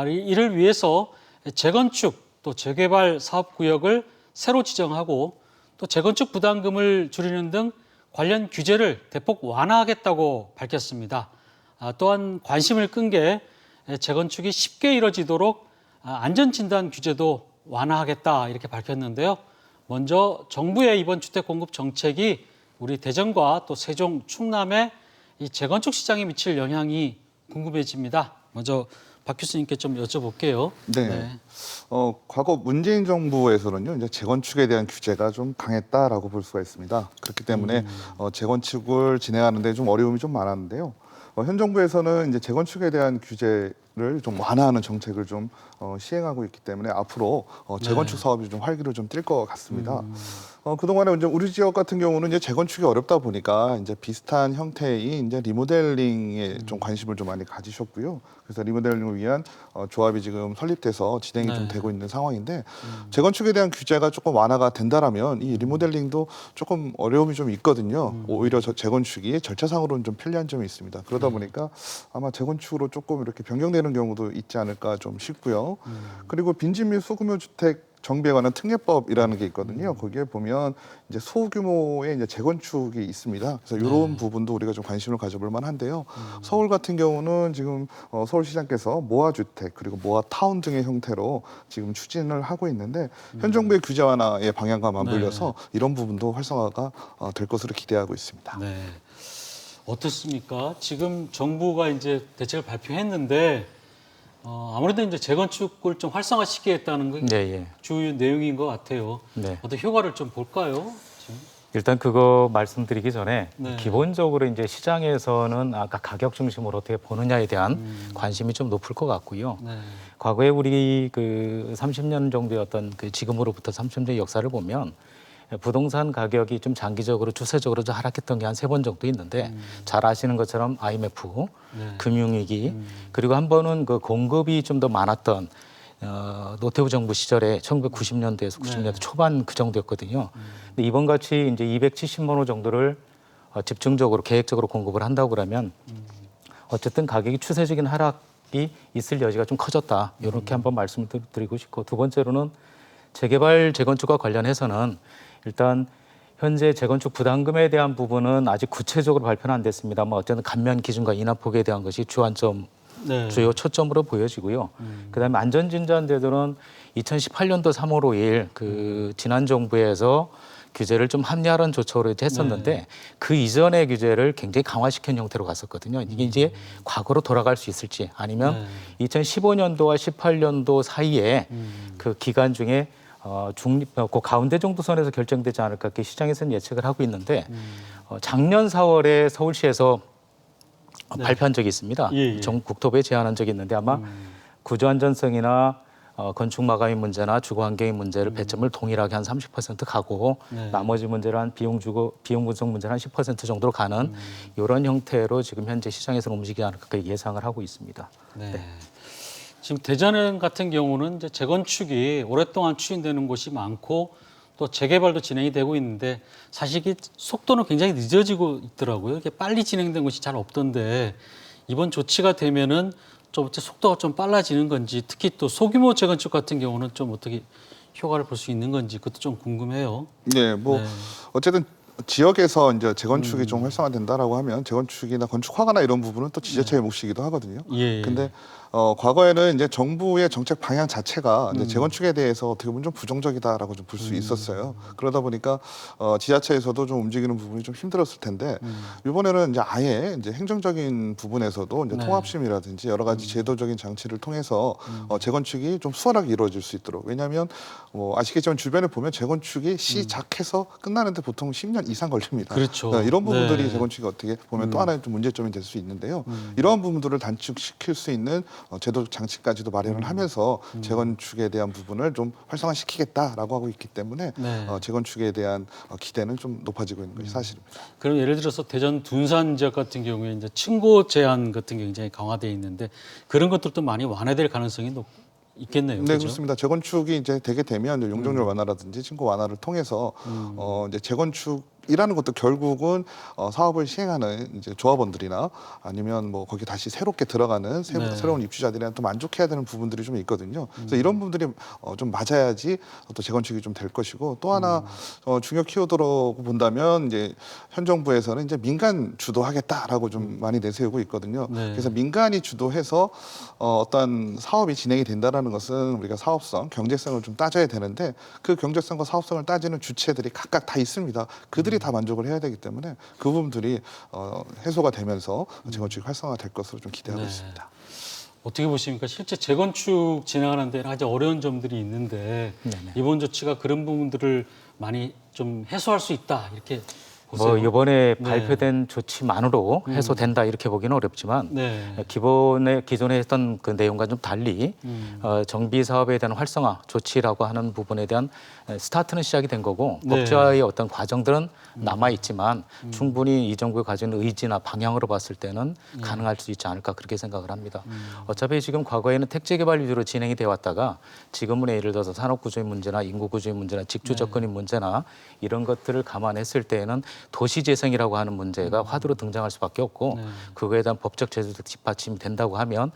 A: 이를 위해서 재건축 또 재개발 사업구역을 새로 지정하고 또 재건축 부담금을 줄이는 등 관련 규제를 대폭 완화하겠다고 밝혔습니다. 또한 관심을 끈 게 재건축이 쉽게 이뤄지도록 안전진단 규제도 완화하겠다 이렇게 밝혔는데요. 먼저 정부의 이번 주택 공급 정책이 우리 대전과 또 세종, 충남의 이 재건축 시장에 미칠 영향이 궁금해집니다. 먼저 박 교수님께 좀 여쭤볼게요.
J: 네. 과거 문재인 정부에서는요, 이제 재건축에 대한 규제가 좀 강했다라고 볼 수가 있습니다. 그렇기 때문에 재건축을 진행하는데 좀 어려움이 좀 많았는데요. 현 정부에서는 이제 재건축에 대한 규제를 좀 완화하는 정책을 좀 시행하고 있기 때문에 앞으로 재건축 사업이 좀 활기를 좀 띨 것 같습니다. 그동안에 이제 우리 지역 같은 경우는 이제 재건축이 어렵다 보니까 이제 비슷한 형태의 이제 리모델링에 좀 관심을 좀 많이 가지셨고요. 그래서 리모델링을 위한 조합이 지금 설립돼서 진행이 좀 되고 있는 상황인데 재건축에 대한 규제가 조금 완화가 된다라면 이 리모델링도 조금 어려움이 좀 있거든요. 오히려 재건축이 절차상으로는 좀 편리한 점이 있습니다. 그러다 보니까 아마 재건축으로 조금 이렇게 변경되는 경우도 있지 않을까 좀 싶고요. 그리고 빈집 및 소규모 주택 정비에 관한 특례법이라는 게 있거든요. 거기에 보면 이제 소규모의 이제 재건축이 있습니다. 그래서 이런 부분도 우리가 좀 관심을 가져볼 만한데요. 서울 같은 경우는 지금 서울시장께서 모아주택 그리고 모아타운 등의 형태로 지금 추진을 하고 있는데 현 정부의 규제 완화의 방향과 맞물려서 이런 부분도 활성화가 될 것으로 기대하고 있습니다.
A: 네. 어떻습니까? 지금 정부가 이제 대책을 발표했는데 아무래도 이제 재건축을 좀 활성화시키겠다는 게 주요 내용인 것 같아요. 어떤 효과를 좀 볼까요? 지금?
K: 일단 그거 말씀드리기 전에 기본적으로 이제 시장에서는 아까 가격 중심으로 어떻게 보느냐에 대한 관심이 좀 높을 것 같고요. 과거에 우리 그 30년 정도의 어떤 그 지금으로부터 30년의 역사를 보면 부동산 가격이 좀 장기적으로 추세적으로 좀 하락했던 게 한 3번 정도 있는데 잘 아시는 것처럼 IMF, 금융위기 그리고 한 번은 그 공급이 좀 더 많았던 노태우 정부 시절에 1990년대에서 90년대 초반 그 정도였거든요. 근데 이번 같이 이제 270만 호 정도를 집중적으로 계획적으로 공급을 한다고 그러면 어쨌든 가격이 추세적인 하락이 있을 여지가 좀 커졌다. 이렇게 한번 말씀을 드리고 싶고 두 번째로는 재개발 재건축과 관련해서는 일단 현재 재건축 부담금에 대한 부분은 아직 구체적으로 발표는 안 됐습니다만 어쨌든 감면 기준과 인하폭에 대한 것이 주요 초점으로 보여지고요. 그다음에 안전진전제도는 2018년도 3월 5일 그 지난 정부에서 규제를 좀 합리화하는 조처로 했었는데 그 이전의 규제를 굉장히 강화시킨 형태로 갔었거든요. 이게 이제 과거로 돌아갈 수 있을지 아니면 2015년도와 18년도 사이에 그 기간 중에 그 가운데 정도 선에서 결정되지 않을까 이렇게 시장에서는 예측을 하고 있는데 작년 4월에 서울시에서 발표한 적이 있습니다. 국토부에 제안한 적이 있는데 아마 구조 안전성이나 건축 마감의 문제나 주거 환경의 문제를 배점을 동일하게 한 30% 가고 나머지 문제를 한 비용 분석 문제를 한 10% 정도로 가는 이런 형태로 지금 현재 시장에서는 움직이지 않을까 예상을 하고 있습니다.
A: 지금 대전 같은 경우는 이제 재건축이 오랫동안 추진되는 곳이 많고 또 재개발도 진행이 되고 있는데 사실 이 속도는 굉장히 늦어지고 있더라고요. 이렇게 빨리 진행된 곳이 잘 없던데 이번 조치가 되면은 좀 속도가 좀 빨라지는 건지 특히 또 소규모 재건축 같은 경우는 좀 어떻게 효과를 볼 수 있는 건지 그것도 좀 궁금해요.
J: 네, 어쨌든 지역에서 이제 재건축이 좀 활성화된다라고 하면 재건축이나 건축 허가나 이런 부분은 또 지자체의 몫이기도 하거든요. 근데 과거에는 이제 정부의 정책 방향 자체가 이제 재건축에 대해서 어떻게 보면 좀 부정적이다라고 좀 볼 수 있었어요. 그러다 보니까 지자체에서도 좀 움직이는 부분이 좀 힘들었을 텐데 이번에는 이제 아예 이제 행정적인 부분에서도 이제 통합심이라든지 여러 가지 제도적인 장치를 통해서 재건축이 좀 수월하게 이루어질 수 있도록 왜냐하면 아시겠지만 주변에 보면 재건축이 시작해서 끝나는데 보통 10년 이상 걸립니다.
A: 그렇죠.
J: 이런 부분들이 재건축이 어떻게 보면 또 하나의 좀 문제점이 될 수 있는데요. 이러한 부분들을 단축시킬 수 있는 제도 장치까지도 마련을 하면서 재건축에 대한 부분을 좀 활성화시키겠다라고 하고 있기 때문에 재건축에 대한 기대는 좀 높아지고 있는 것이 사실입니다.
A: 그럼 예를 들어서 대전 둔산 지역 같은 경우에 이제 층고 제한 같은 게 굉장히 강화되어 있는데 그런 것들도 많이 완화될 가능성이 있겠네요.
J: 네,
A: 그렇죠?
J: 그렇습니다. 재건축이 이제 되게 되면 용적률 완화라든지 층고 완화를 통해서 이제 재건축이라는 것도 결국은 사업을 시행하는 이제 조합원들이나 아니면 뭐 거기 다시 새롭게 들어가는 새로운 입주자들이랑 또 만족해야 되는 부분들이 좀 있거든요. 그래서 이런 부분들이 좀 맞아야지 또 재건축이 좀 될 것이고 또 하나 중요 키워드로 본다면 이제 현 정부에서는 이제 민간 주도하겠다라고 좀 많이 내세우고 있거든요. 그래서 민간이 주도해서 어떤 사업이 진행이 된다라는 것은 우리가 사업성, 경제성을 좀 따져야 되는데 그 경제성과 사업성을 따지는 주체들이 각각 다 있습니다. 그들이 다 만족을 해야 되기 때문에 그 부분들이 해소가 되면서 재건축이 활성화될 것으로 좀 기대하고 있습니다.
A: 어떻게 보십니까? 실제 재건축 진행하는 데는 아주 어려운 점들이 있는데 이번 조치가 그런 부분들을 많이 좀 해소할 수 있다 이렇게 보세요.
K: 이번에 발표된 조치만으로 해소된다 이렇게 보기는 어렵지만 기존에 했던 그 내용과 좀 달리 정비 사업에 대한 활성화 조치라고 하는 부분에 대한 스타트는 시작이 된 거고 법제화의 어떤 과정들은 남아 있지만 충분히 이 정부가 가진 의지나 방향으로 봤을 때는 가능할 수 있지 않을까 그렇게 생각을 합니다. 어차피 지금 과거에는 택지 개발 위주로 진행이 되어 왔다가 지금은 예를 들어서 산업 구조의 문제나 인구 구조의 문제나 직주 접근의 문제나 이런 것들을 감안했을 때에는 도시 재생이라고 하는 문제가 화두로 등장할 수밖에 없고 그거에 대한 법적 제도도 뒷받침이 된다고 하면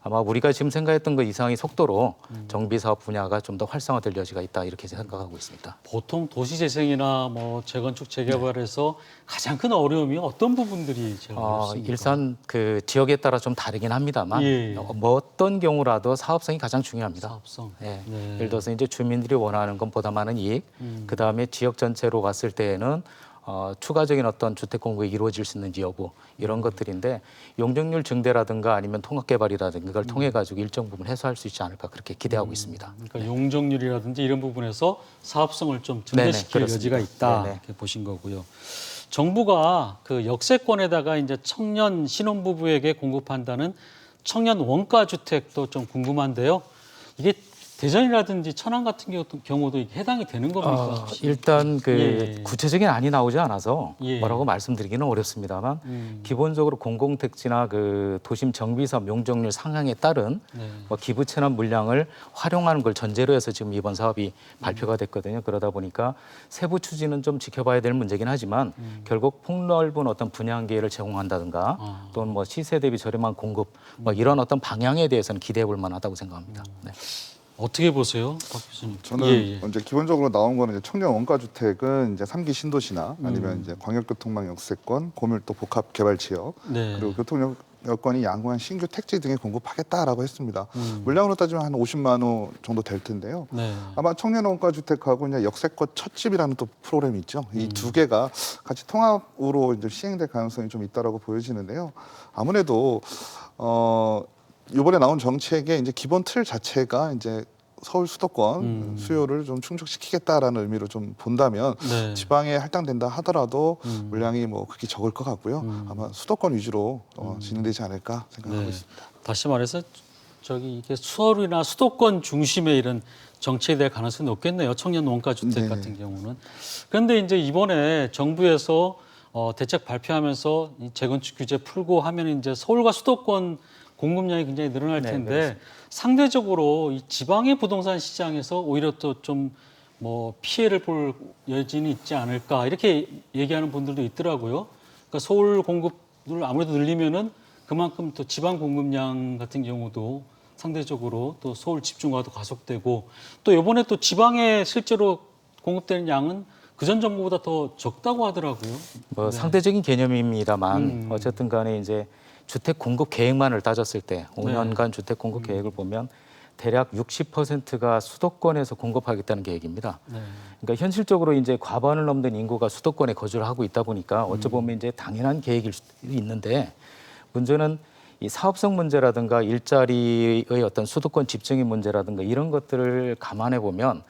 K: 아마 우리가 지금 생각했던 것 이상의 속도로 정비 사업 분야가 좀 더 활성화될 여지가 있다 이렇게 생각하고 있습니다.
A: 보통 도시 재생이나 뭐 재건축 재개발에서 가장 큰 어려움이 어떤 부분들이 제일 어렵습니까?
K: 일단 그 지역에 따라 좀 다르긴 합니다만 뭐 어떤 경우라도 사업성이 가장 중요합니다.
A: 사업성.
K: 예를 들어서 이제 주민들이 원하는 것보다 많은 이익, 그 다음에 지역 전체로 봤을 때에는 추가적인 어떤 주택 공급이 이루어질 수 있는지 여부 이런 것들인데 용적률 증대라든가 아니면 통합개발이라든가 이걸 통해 가지고 일정 부분 해소할 수 있지 않을까 그렇게 기대하고 있습니다.
A: 그러니까 용적률이라든지 이런 부분에서 사업성을 좀 증대시킬 여지가 있다 이렇게 보신 거고요. 정부가 그 역세권에다가 이제 청년 신혼부부에게 공급한다는 청년 원가 주택도 좀 궁금한데요. 이게 대전이라든지 천안 같은 경우도 이게 해당이 되는 겁니까?
K: 일단 그
A: 예.
K: 구체적인 안이 나오지 않아서
A: 예.
K: 뭐라고 말씀드리기는 어렵습니다만 기본적으로 공공택지나 그 도심 정비사업 용적률 상향에 따른
A: 네.
K: 뭐 기부 체납 물량을 활용하는 걸 전제로 해서 지금 이번 사업이 발표가 됐거든요. 그러다 보니까 세부 추진은 좀 지켜봐야 될 문제긴 하지만 결국 폭넓은 어떤 분양 기회를 제공한다든가 또는 뭐 시세 대비 저렴한 공급 뭐 이런 어떤 방향에 대해서는 기대해 볼 만하다고 생각합니다. 네.
A: 어떻게 보세요, 박 교수님?
J: 저는
A: 예.
J: 이제 기본적으로 나온 거는 이제 청년 원가 주택은 이제 3기 신도시나 아니면 이제 광역교통망 역세권, 고밀도 복합 개발 지역
A: 네.
J: 그리고 교통 여건이 양호한 신규 택지 등에 공급하겠다라고 했습니다. 물량으로 따지면 한 50만 호 정도 될 텐데요.
A: 네.
J: 아마 청년 원가 주택하고 이제 역세권 첫집이라는 또 프로그램이 있죠. 이 두 개가 같이 통합으로 이제 시행될 가능성이 좀 있다라고 보여지는데요. 아무래도 이번에 나온 정책의 이제 기본 틀 자체가 이제 서울 수도권 수요를 좀 충족시키겠다라는 의미로 좀 본다면
A: 네.
J: 지방에 할당된다 하더라도 물량이 뭐 그렇게 적을 것 같고요. 아마 수도권 위주로 진행되지 않을까 생각하고
A: 네.
J: 있습니다.
A: 다시 말해서 이게 서울이나 수도권 중심의 이런 정책에 대할 가능성이 높겠네요. 청년 원가 주택
J: 네.
A: 같은 경우는. 그런데 이제 이번에 정부에서 대책 발표하면서 이 재건축 규제 풀고 하면 이제 서울과 수도권 공급량이 굉장히 늘어날 텐데 상대적으로 이 지방의 부동산 시장에서 오히려 또 좀 뭐 피해를 볼 여지는 있지 않을까 이렇게 얘기하는 분들도 있더라고요. 그러니까 서울 공급을 아무래도 늘리면은 그만큼 또 지방 공급량 같은 경우도 상대적으로 또 서울 집중화도 가속되고 또 이번에 또 지방에 실제로 공급되는 양은 그전 정부보다 더 적다고 하더라고요.
K: 뭐 상대적인 개념입니다만 어쨌든 간에 이제 주택 공급 계획만을 따졌을 때 5년간 주택 공급 계획을 보면 대략 60%가 수도권에서 공급하겠다는 계획입니다.
A: 네.
K: 그러니까 현실적으로 이제 과반을 넘는 인구가 수도권에 거주를 하고 있다 보니까 어찌 보면 이제 당연한 계획일 수도 있는데 문제는 이 사업성 문제라든가 일자리의 어떤 수도권 집중의 문제라든가 이런 것들을 감안해 보면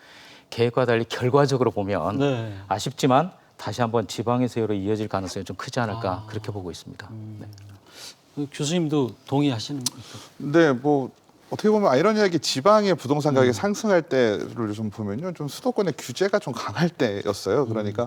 K: 계획과 달리 결과적으로 보면
A: 네.
K: 아쉽지만 다시 한번 지방의 세율로 이어질 가능성이 좀 크지 않을까 그렇게 보고 있습니다. 네.
A: 교수님도 동의하시는
J: 네, 뭐 어떻게 보면 아이러니하게 지방의 부동산 가격이 상승할 때를 좀 보면요, 좀 수도권의 규제가 좀 강할 때였어요. 그러니까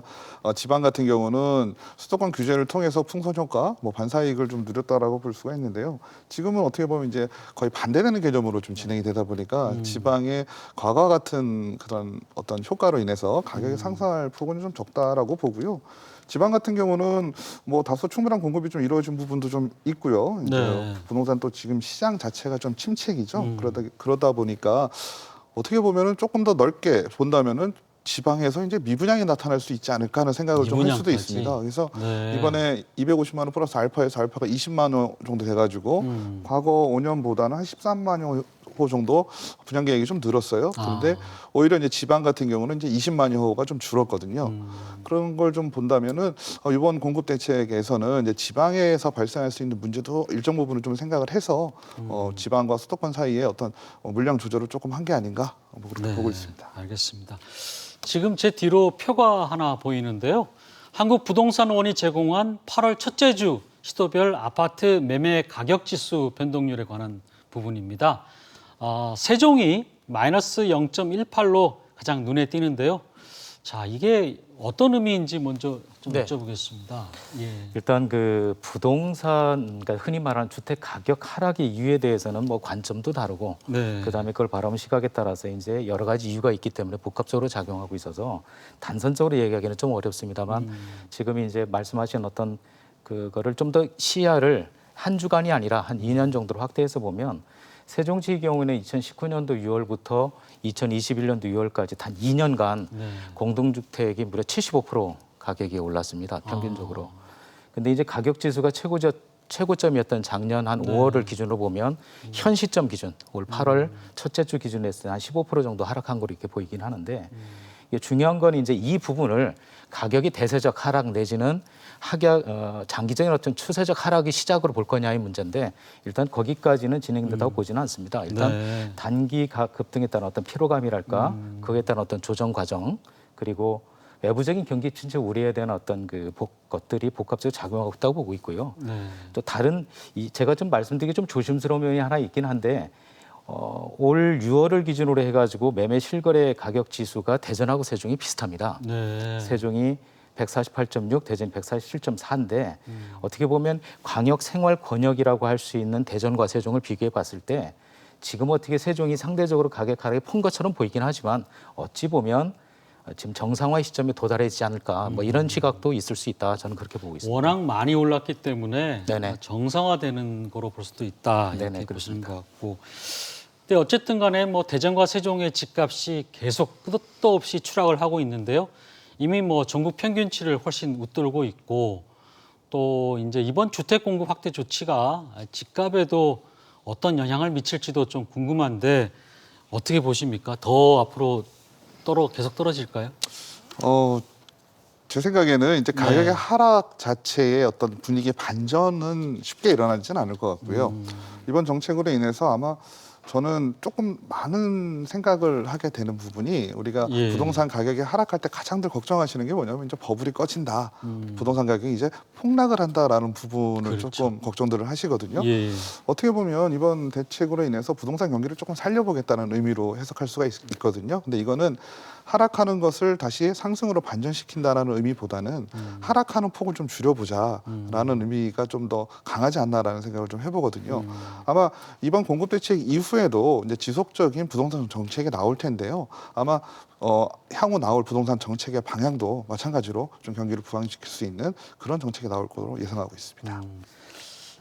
J: 지방 같은 경우는 수도권 규제를 통해서 풍선 효과, 뭐 반사이익을 좀 누렸다라고 볼 수가 있는데요. 지금은 어떻게 보면 이제 거의 반대되는 개념으로 좀 진행이 되다 보니까 지방의 과거와 같은 그런 어떤 효과로 인해서 가격이 상승할 폭은 좀 적다라고 보고요. 지방 같은 경우는 뭐 다소 충분한 공급이 좀 이루어진 부분도 좀 있고요. 이제
A: 네.
J: 부동산 또 지금 시장 자체가 좀 침체기죠. 그러다 보니까 어떻게 보면은 조금 더 넓게 본다면은 지방에서 이제 미분양이 나타날 수 있지 않을까 하는 생각을 좀 할 수도
A: 미분양까지.
J: 있습니다. 그래서
A: 네.
J: 이번에 250만 원 플러스 알파에서 알파가 20만 원 정도 돼가지고 과거 5년보다는 한 13만 호 정도 분양 계획이 좀 늘었어요. 그런데 오히려 이제 지방 같은 경우는 이제 20만여 호가 좀 줄었거든요. 그런 걸 좀 본다면은 이번 공급 대책에서는 이제 지방에서 발생할 수 있는 문제도 일정 부분을 좀 생각을 해서 지방과 수도권 사이에 어떤 물량 조절을 조금 한 게 아닌가 뭐 그렇게
A: 네,
J: 보고 있습니다.
A: 알겠습니다. 지금 제 뒤로 표가 하나 보이는데요. 한국부동산원이 제공한 8월 첫째 주 시도별 아파트 매매 가격 지수 변동률에 관한 부분입니다. 세종이 마이너스 0.18로 가장 눈에 띄는데요. 자, 이게 어떤 의미인지 먼저 좀
K: 네.
A: 여쭤보겠습니다. 예.
K: 일단 그 부동산, 그러니까 흔히 말하는 주택 가격 하락의 이유에 대해서는 뭐 관점도 다르고
A: 네.
K: 그다음에 그걸 바라보는 시각에 따라서 이제 여러 가지 이유가 있기 때문에 복합적으로 작용하고 있어서 단선적으로 얘기하기는 좀 어렵습니다만 지금 이제 말씀하신 어떤 그거를 좀 더 시야를 한 주간이 아니라 한 2년 정도로 확대해서 보면 세종시의 경우에는 2019년도 6월부터 2021년도 6월까지 단 2년간
A: 네.
K: 공동주택이 무려 75% 가격이 올랐습니다. 평균적으로. 근데 이제 가격 지수가 최고점이었던 작년 한 5월을 기준으로 보면 현 시점 기준 올 8월 첫째 주 기준으로 했을 때 한 15% 정도 하락한 거로 이렇게 보이긴 하는데 이게 중요한 건 이제 이 부분을 가격이 대세적 하락 내지는 장기적인 어떤 추세적 하락의 시작으로 볼 거냐의 문제인데 일단 거기까지는 진행된다고 보지는 않습니다. 일단
A: 네.
K: 단기 급등에 따른 어떤 피로감이랄까 그에 따른 어떤 조정 과정 그리고 외부적인 경기 침체 우려에 대한 어떤 것들이 복합적으로 작용하고 있다고 보고 있고요.
A: 네.
K: 또 다른 제가 좀 말씀드리기 좀 조심스러운 면이 하나 있긴 한데 올 6월을 기준으로 해가지고 매매 실거래 가격 지수가 대전하고 세종이 비슷합니다.
A: 네.
K: 세종이 148.6, 대전 147.4인데 어떻게 보면 광역 생활 권역이라고 할 수 있는 대전과 세종을 비교해 봤을 때 지금 어떻게 세종이 상대적으로 가격 하락이 푼 것처럼 보이긴 하지만 어찌 보면 지금 정상화 시점에 도달하지 않을까 뭐 이런 시각도 있을 수 있다. 저는 그렇게 보고 있습니다.
A: 워낙 많이 올랐기 때문에
K: 네네.
A: 정상화되는 거로 볼 수도 있다. 이렇게
K: 네네,
A: 보시는
K: 그렇습니다.
A: 것 같고. 근데 어쨌든 간에 뭐 대전과 세종의 집값이 계속 끝도 없이 추락을 하고 있는데요. 이미 뭐 전국 평균치를 훨씬 웃돌고 있고 또 이제 이번 주택 공급 확대 조치가 집값에도 어떤 영향을 미칠지도 좀 궁금한데 어떻게 보십니까? 더 앞으로 계속 떨어질까요?
J: 제 생각에는 이제 가격의
A: 네.
J: 하락 자체의 어떤 분위기의 반전은 쉽게 일어나지는 않을 것 같고요. 이번 정책으로 인해서 아마 저는 조금 많은 생각을 하게 되는 부분이 우리가
A: 예.
J: 부동산 가격이 하락할 때 가장들 걱정하시는 게 뭐냐면 이제 버블이 꺼진다. 부동산 가격이 이제 폭락을 한다라는 부분을
A: 그렇죠.
J: 조금 걱정들을 하시거든요.
A: 예.
J: 어떻게 보면 이번 대책으로 인해서 부동산 경기를 조금 살려보겠다는 의미로 해석할 수가 있거든요. 근데 이거는 하락하는 것을 다시 상승으로 반전시킨다는 의미보다는 하락하는 폭을 좀 줄여보자라는 의미가 좀 더 강하지 않나라는 생각을 좀 해보거든요. 아마 이번 공급 대책 이후에도 이제 지속적인 부동산 정책이 나올 텐데요. 아마 향후 나올 부동산 정책의 방향도 마찬가지로 좀 경기를 부양시킬 수 있는 그런 정책이 나올 것으로 예상하고 있습니다.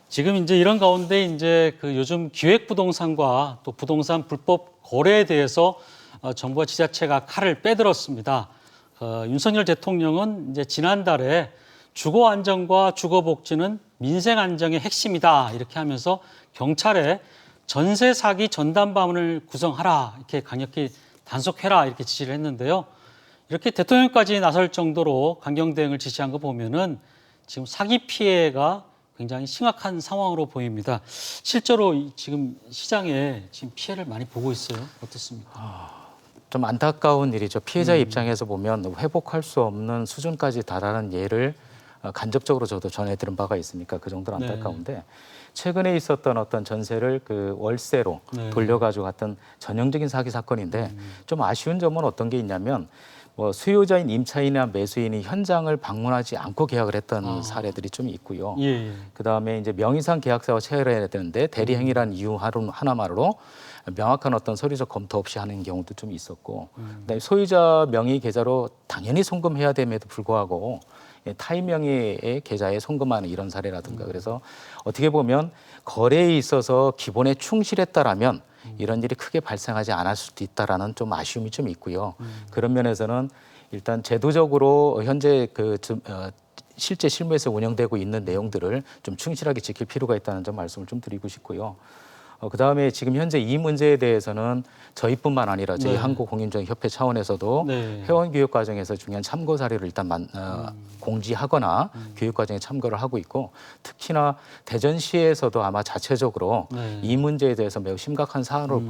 A: 지금 이제 이런 가운데 이제 그 요즘 기획 부동산과 또 부동산 불법 거래에 대해서 정부와 지자체가 칼을 빼들었습니다. 윤석열 대통령은 이제 지난달에 주거 안정과 주거 복지는 민생 안정의 핵심이다 이렇게 하면서 경찰에 전세 사기 전담반을 구성하라 이렇게 강력히 단속해라 이렇게 지시를 했는데요. 이렇게 대통령까지 나설 정도로 강경 대응을 지시한 거 보면은 지금 사기 피해가 굉장히 심각한 상황으로 보입니다. 실제로 지금 시장에 지금 피해를 많이 보고 있어요. 어떻습니까?
K: 좀 안타까운 일이죠. 피해자의 입장에서 보면 회복할 수 없는 수준까지 달하는 예를 간접적으로 저도 전해들은 바가 있으니까 그 정도로 안타까운데 최근에 있었던 어떤 전세를 그 월세로 돌려가지고 갔던 전형적인 사기 사건인데 좀 아쉬운 점은 어떤 게 있냐면 뭐 수요자인 임차인이나 매수인이 현장을 방문하지 않고 계약을 했던 사례들이 좀 있고요.
A: 예.
K: 그다음에 이제 명의상 계약서와 체결해야 되는데 대리행위라는 이유 하나만으로 명확한 어떤 서류적 검토 없이 하는 경우도 좀 있었고 그다음에 소유자 명의 계좌로 당연히 송금해야 됨에도 불구하고 타인 명의의 계좌에 송금하는 이런 사례라든가 그래서 어떻게 보면 거래에 있어서 기본에 충실했다라면 이런 일이 크게 발생하지 않을 수도 있다라는 좀 아쉬움이 좀 있고요. 그런 면에서는 일단 제도적으로 현재 실제 실무에서 운영되고 있는 내용들을 좀 충실하게 지킬 필요가 있다는 점 말씀을 좀 드리고 싶고요. 그다음에 지금 현재 이 문제에 대해서는 저희뿐만 아니라 저희 한국공인중개협회 차원에서도 회원 교육 과정에서 중요한 참고 사례를 일단 공지하거나 교육 과정에 참고를 하고 있고 특히나 대전시에서도 아마 자체적으로 이 문제에 대해서 매우 심각한 사안으로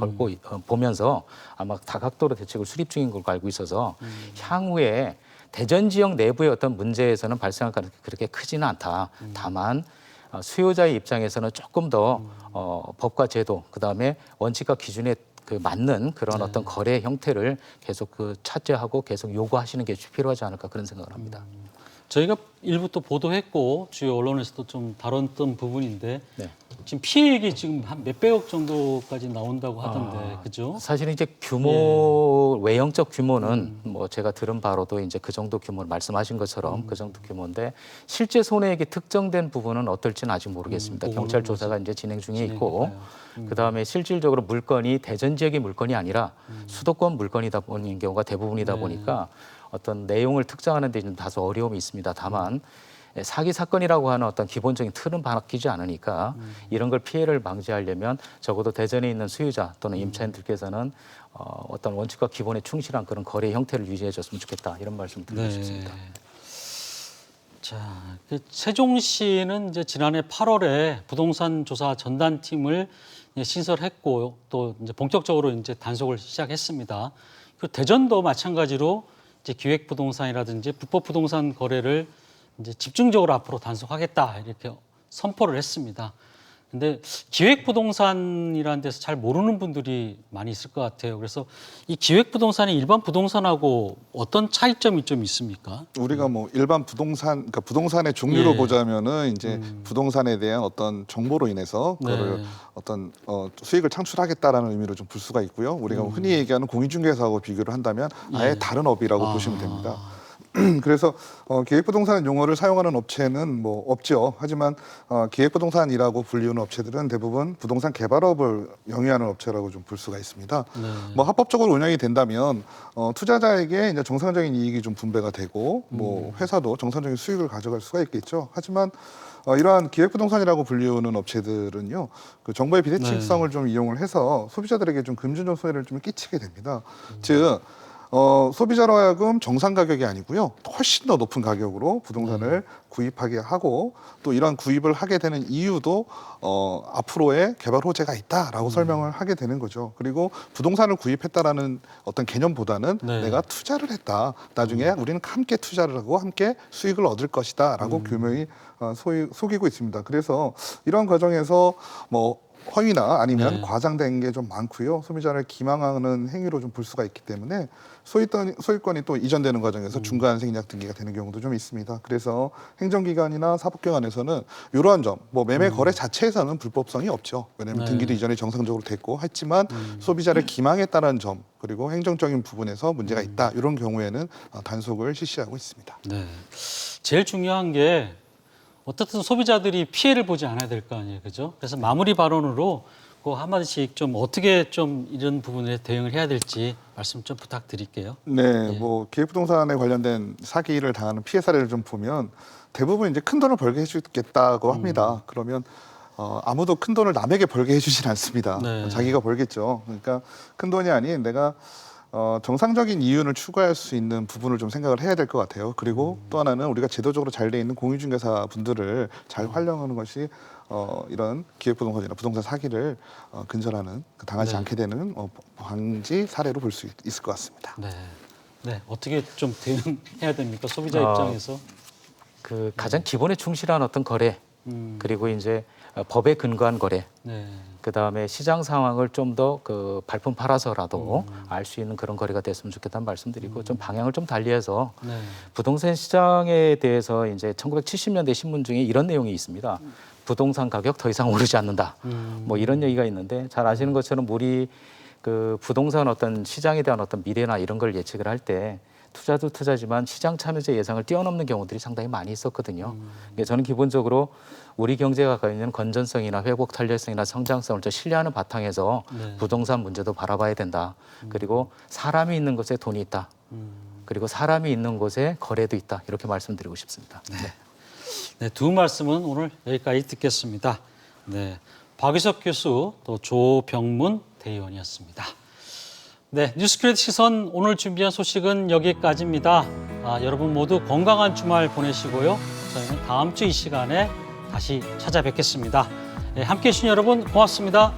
K: 보면서 아마 다각도로 대책을 수립 중인 걸로 알고 있어서 향후에 대전 지역 내부의 어떤 문제에서는 발생할 가능성이 그렇게 크지는 않다. 다만 수요자의 입장에서는 조금 더 법과 제도 그다음에 원칙과 기준에 맞는 그런 어떤 거래 형태를 계속 차지하고 계속 요구하시는 게 필요하지 않을까 그런 생각을 합니다.
A: 저희가 일부 또 보도했고 주요 언론에서도 좀 다뤘던 부분인데 지금 피해액이 지금 한 몇백억 정도까지 나온다고 하던데 그죠?
K: 사실은 이제 규모 외형적 규모는 뭐 제가 들은 바로도 이제 그 정도 규모를 말씀하신 것처럼 그 정도 규모인데 실제 손해액이 특정된 부분은 어떨지는 아직 모르겠습니다. 경찰 조사가 이제 진행 중에 있고 그다음에 실질적으로 물건이 대전 지역의 물건이 아니라 수도권 물건이다 보는 경우가 대부분이다 보니까 어떤 내용을 특정하는 데 좀 다소 어려움이 있습니다. 다만 사기 사건이라고 하는 어떤 기본적인 틀은 바뀌지 않으니까 이런 걸 피해를 방지하려면 적어도 대전에 있는 수요자 또는 임차인들께서는 어떤 원칙과 기본에 충실한 그런 거래 형태를 유지해 줬으면 좋겠다 이런 말씀 드리고 싶습니다.
A: 자, 세종시는 이제 지난해 8월에 부동산 조사 전담팀을 신설했고 또 이제 본격적으로 이제 단속을 시작했습니다. 그 대전도 마찬가지로 이제 기획 부동산이라든지 불법 부동산 거래를 이제 집중적으로 앞으로 단속하겠다 이렇게 선포를 했습니다. 근데 기획부동산이라는 데서 잘 모르는 분들이 많이 있을 것 같아요. 그래서 이 기획부동산이 일반 부동산하고 어떤 차이점이 좀 있습니까?
J: 우리가 뭐 일반 부동산, 그러니까 부동산의 종류로
A: 예.
J: 보자면은 이제 부동산에 대한 어떤 정보로 인해서 그거를
A: 네.
J: 어떤 수익을 창출하겠다라는 의미로 좀 볼 수가 있고요. 우리가 흔히 얘기하는 공인중개사하고 비교를 한다면 아예
A: 예.
J: 다른 업이라고 보시면 됩니다. 그래서 기획부동산 용어를 사용하는 업체는 뭐 없죠. 하지만 기획부동산이라고 불리우는 업체들은 대부분 부동산 개발업을 영위하는 업체라고 좀 볼 수가 있습니다.
A: 네.
J: 뭐 합법적으로 운영이 된다면 투자자에게 이제 정상적인 이익이 좀 분배가 되고 뭐 회사도 정상적인 수익을 가져갈 수가 있겠죠. 하지만 이러한 기획부동산이라고 불리우는 업체들은요, 그 정보의 비대칭성을 좀 이용을 해서 소비자들에게 좀 금전적 손해를 좀 끼치게 됩니다. 즉 소비자로 하여금 정상 가격이 아니고요, 훨씬 더 높은 가격으로 부동산을 구입하게 하고 또 이런 구입을 하게 되는 이유도 앞으로의 개발 호재가 있다라고 설명을 하게 되는 거죠. 그리고 부동산을 구입했다라는 어떤 개념보다는
A: 네.
J: 내가 투자를 했다. 나중에 우리는 함께 투자를 하고 함께 수익을 얻을 것이다라고 교묘히 속이고 있습니다. 그래서 이런 과정에서 뭐 허위나 아니면
A: 네.
J: 과장된 게 좀 많고요. 소비자를 기망하는 행위로 좀 볼 수가 있기 때문에 소유권이 또 이전되는 과정에서 중간 생략 등기가 되는 경우도 좀 있습니다. 그래서 행정기관이나 사법기관에서는 이러한 점, 뭐 매매 거래 자체에서는 불법성이 없죠. 왜냐하면
A: 네.
J: 등기도 이전에 정상적으로 됐고 했지만 소비자를 기망했다는 점, 그리고 행정적인 부분에서 문제가 있다. 이런 경우에는 단속을 실시하고 있습니다.
A: 네. 제일 중요한 게 어떻든 소비자들이 피해를 보지 않아야 될 거 아니에요, 그죠? 그래서 마무리 발언으로 그 한마디씩 좀 어떻게 좀 이런 부분에 대응을 해야 될지 말씀 좀 부탁드릴게요.
J: 네, 뭐 기획부동산에 관련된 사기를 당하는 피해 사례를 좀 보면 대부분 이제 큰 돈을 벌게 해주겠다고 합니다. 그러면 아무도 큰 돈을 남에게 벌게 해주진 않습니다.
A: 네.
J: 자기가 벌겠죠. 그러니까 큰 돈이 아닌 내가 정상적인 이윤을 추구할 수 있는 부분을 좀 생각을 해야 될 것 같아요. 그리고 또 하나는 우리가 제도적으로 잘 돼 있는 공인중개사 분들을 잘 활용하는 것이 이런 기획부동산이나 부동산 사기를 근절하는, 당하지
A: 네.
J: 않게 되는 방지 사례로 볼 수 있을 것 같습니다.
A: 네. 네. 어떻게 좀 대응해야 됩니까? 소비자 입장에서.
K: 그 가장 기본에 충실한 어떤 거래, 그리고 이제 법에 근거한 거래,
A: 네.
K: 그다음에 시장 상황을 좀 더 그 발품 팔아서라도 알 수 있는 그런 거래가 됐으면 좋겠다는 말씀드리고 좀 방향을 좀 달리해서
A: 네.
K: 부동산 시장에 대해서 이제 1970년대 신문 중에 이런 내용이 있습니다. 부동산 가격 더 이상 오르지 않는다. 뭐 이런 얘기가 있는데 잘 아시는 것처럼 우리 그 부동산 어떤 시장에 대한 어떤 미래나 이런 걸 예측을 할 때 투자도 투자지만 시장 참여자 예상을 뛰어넘는 경우들이 상당히 많이 있었거든요. 그러니까 저는 기본적으로 우리 경제가 가지고 있는 건전성이나 회복 탄력성이나 성장성을 좀 신뢰하는 바탕에서
A: 네.
K: 부동산 문제도 바라봐야 된다. 그리고 사람이 있는 곳에 돈이 있다. 그리고 사람이 있는 곳에 거래도 있다. 이렇게 말씀드리고 싶습니다. 네.
A: 네, 두 말씀은 오늘 여기까지 듣겠습니다. 네, 박유석 교수 또 조병문 대의원이었습니다. 네, 뉴스크레딧 시선 오늘 준비한 소식은 여기까지입니다. 여러분 모두 건강한 주말 보내시고요. 저희는 다음 주 이 시간에 다시 찾아뵙겠습니다. 네, 함께해 주신 여러분 고맙습니다.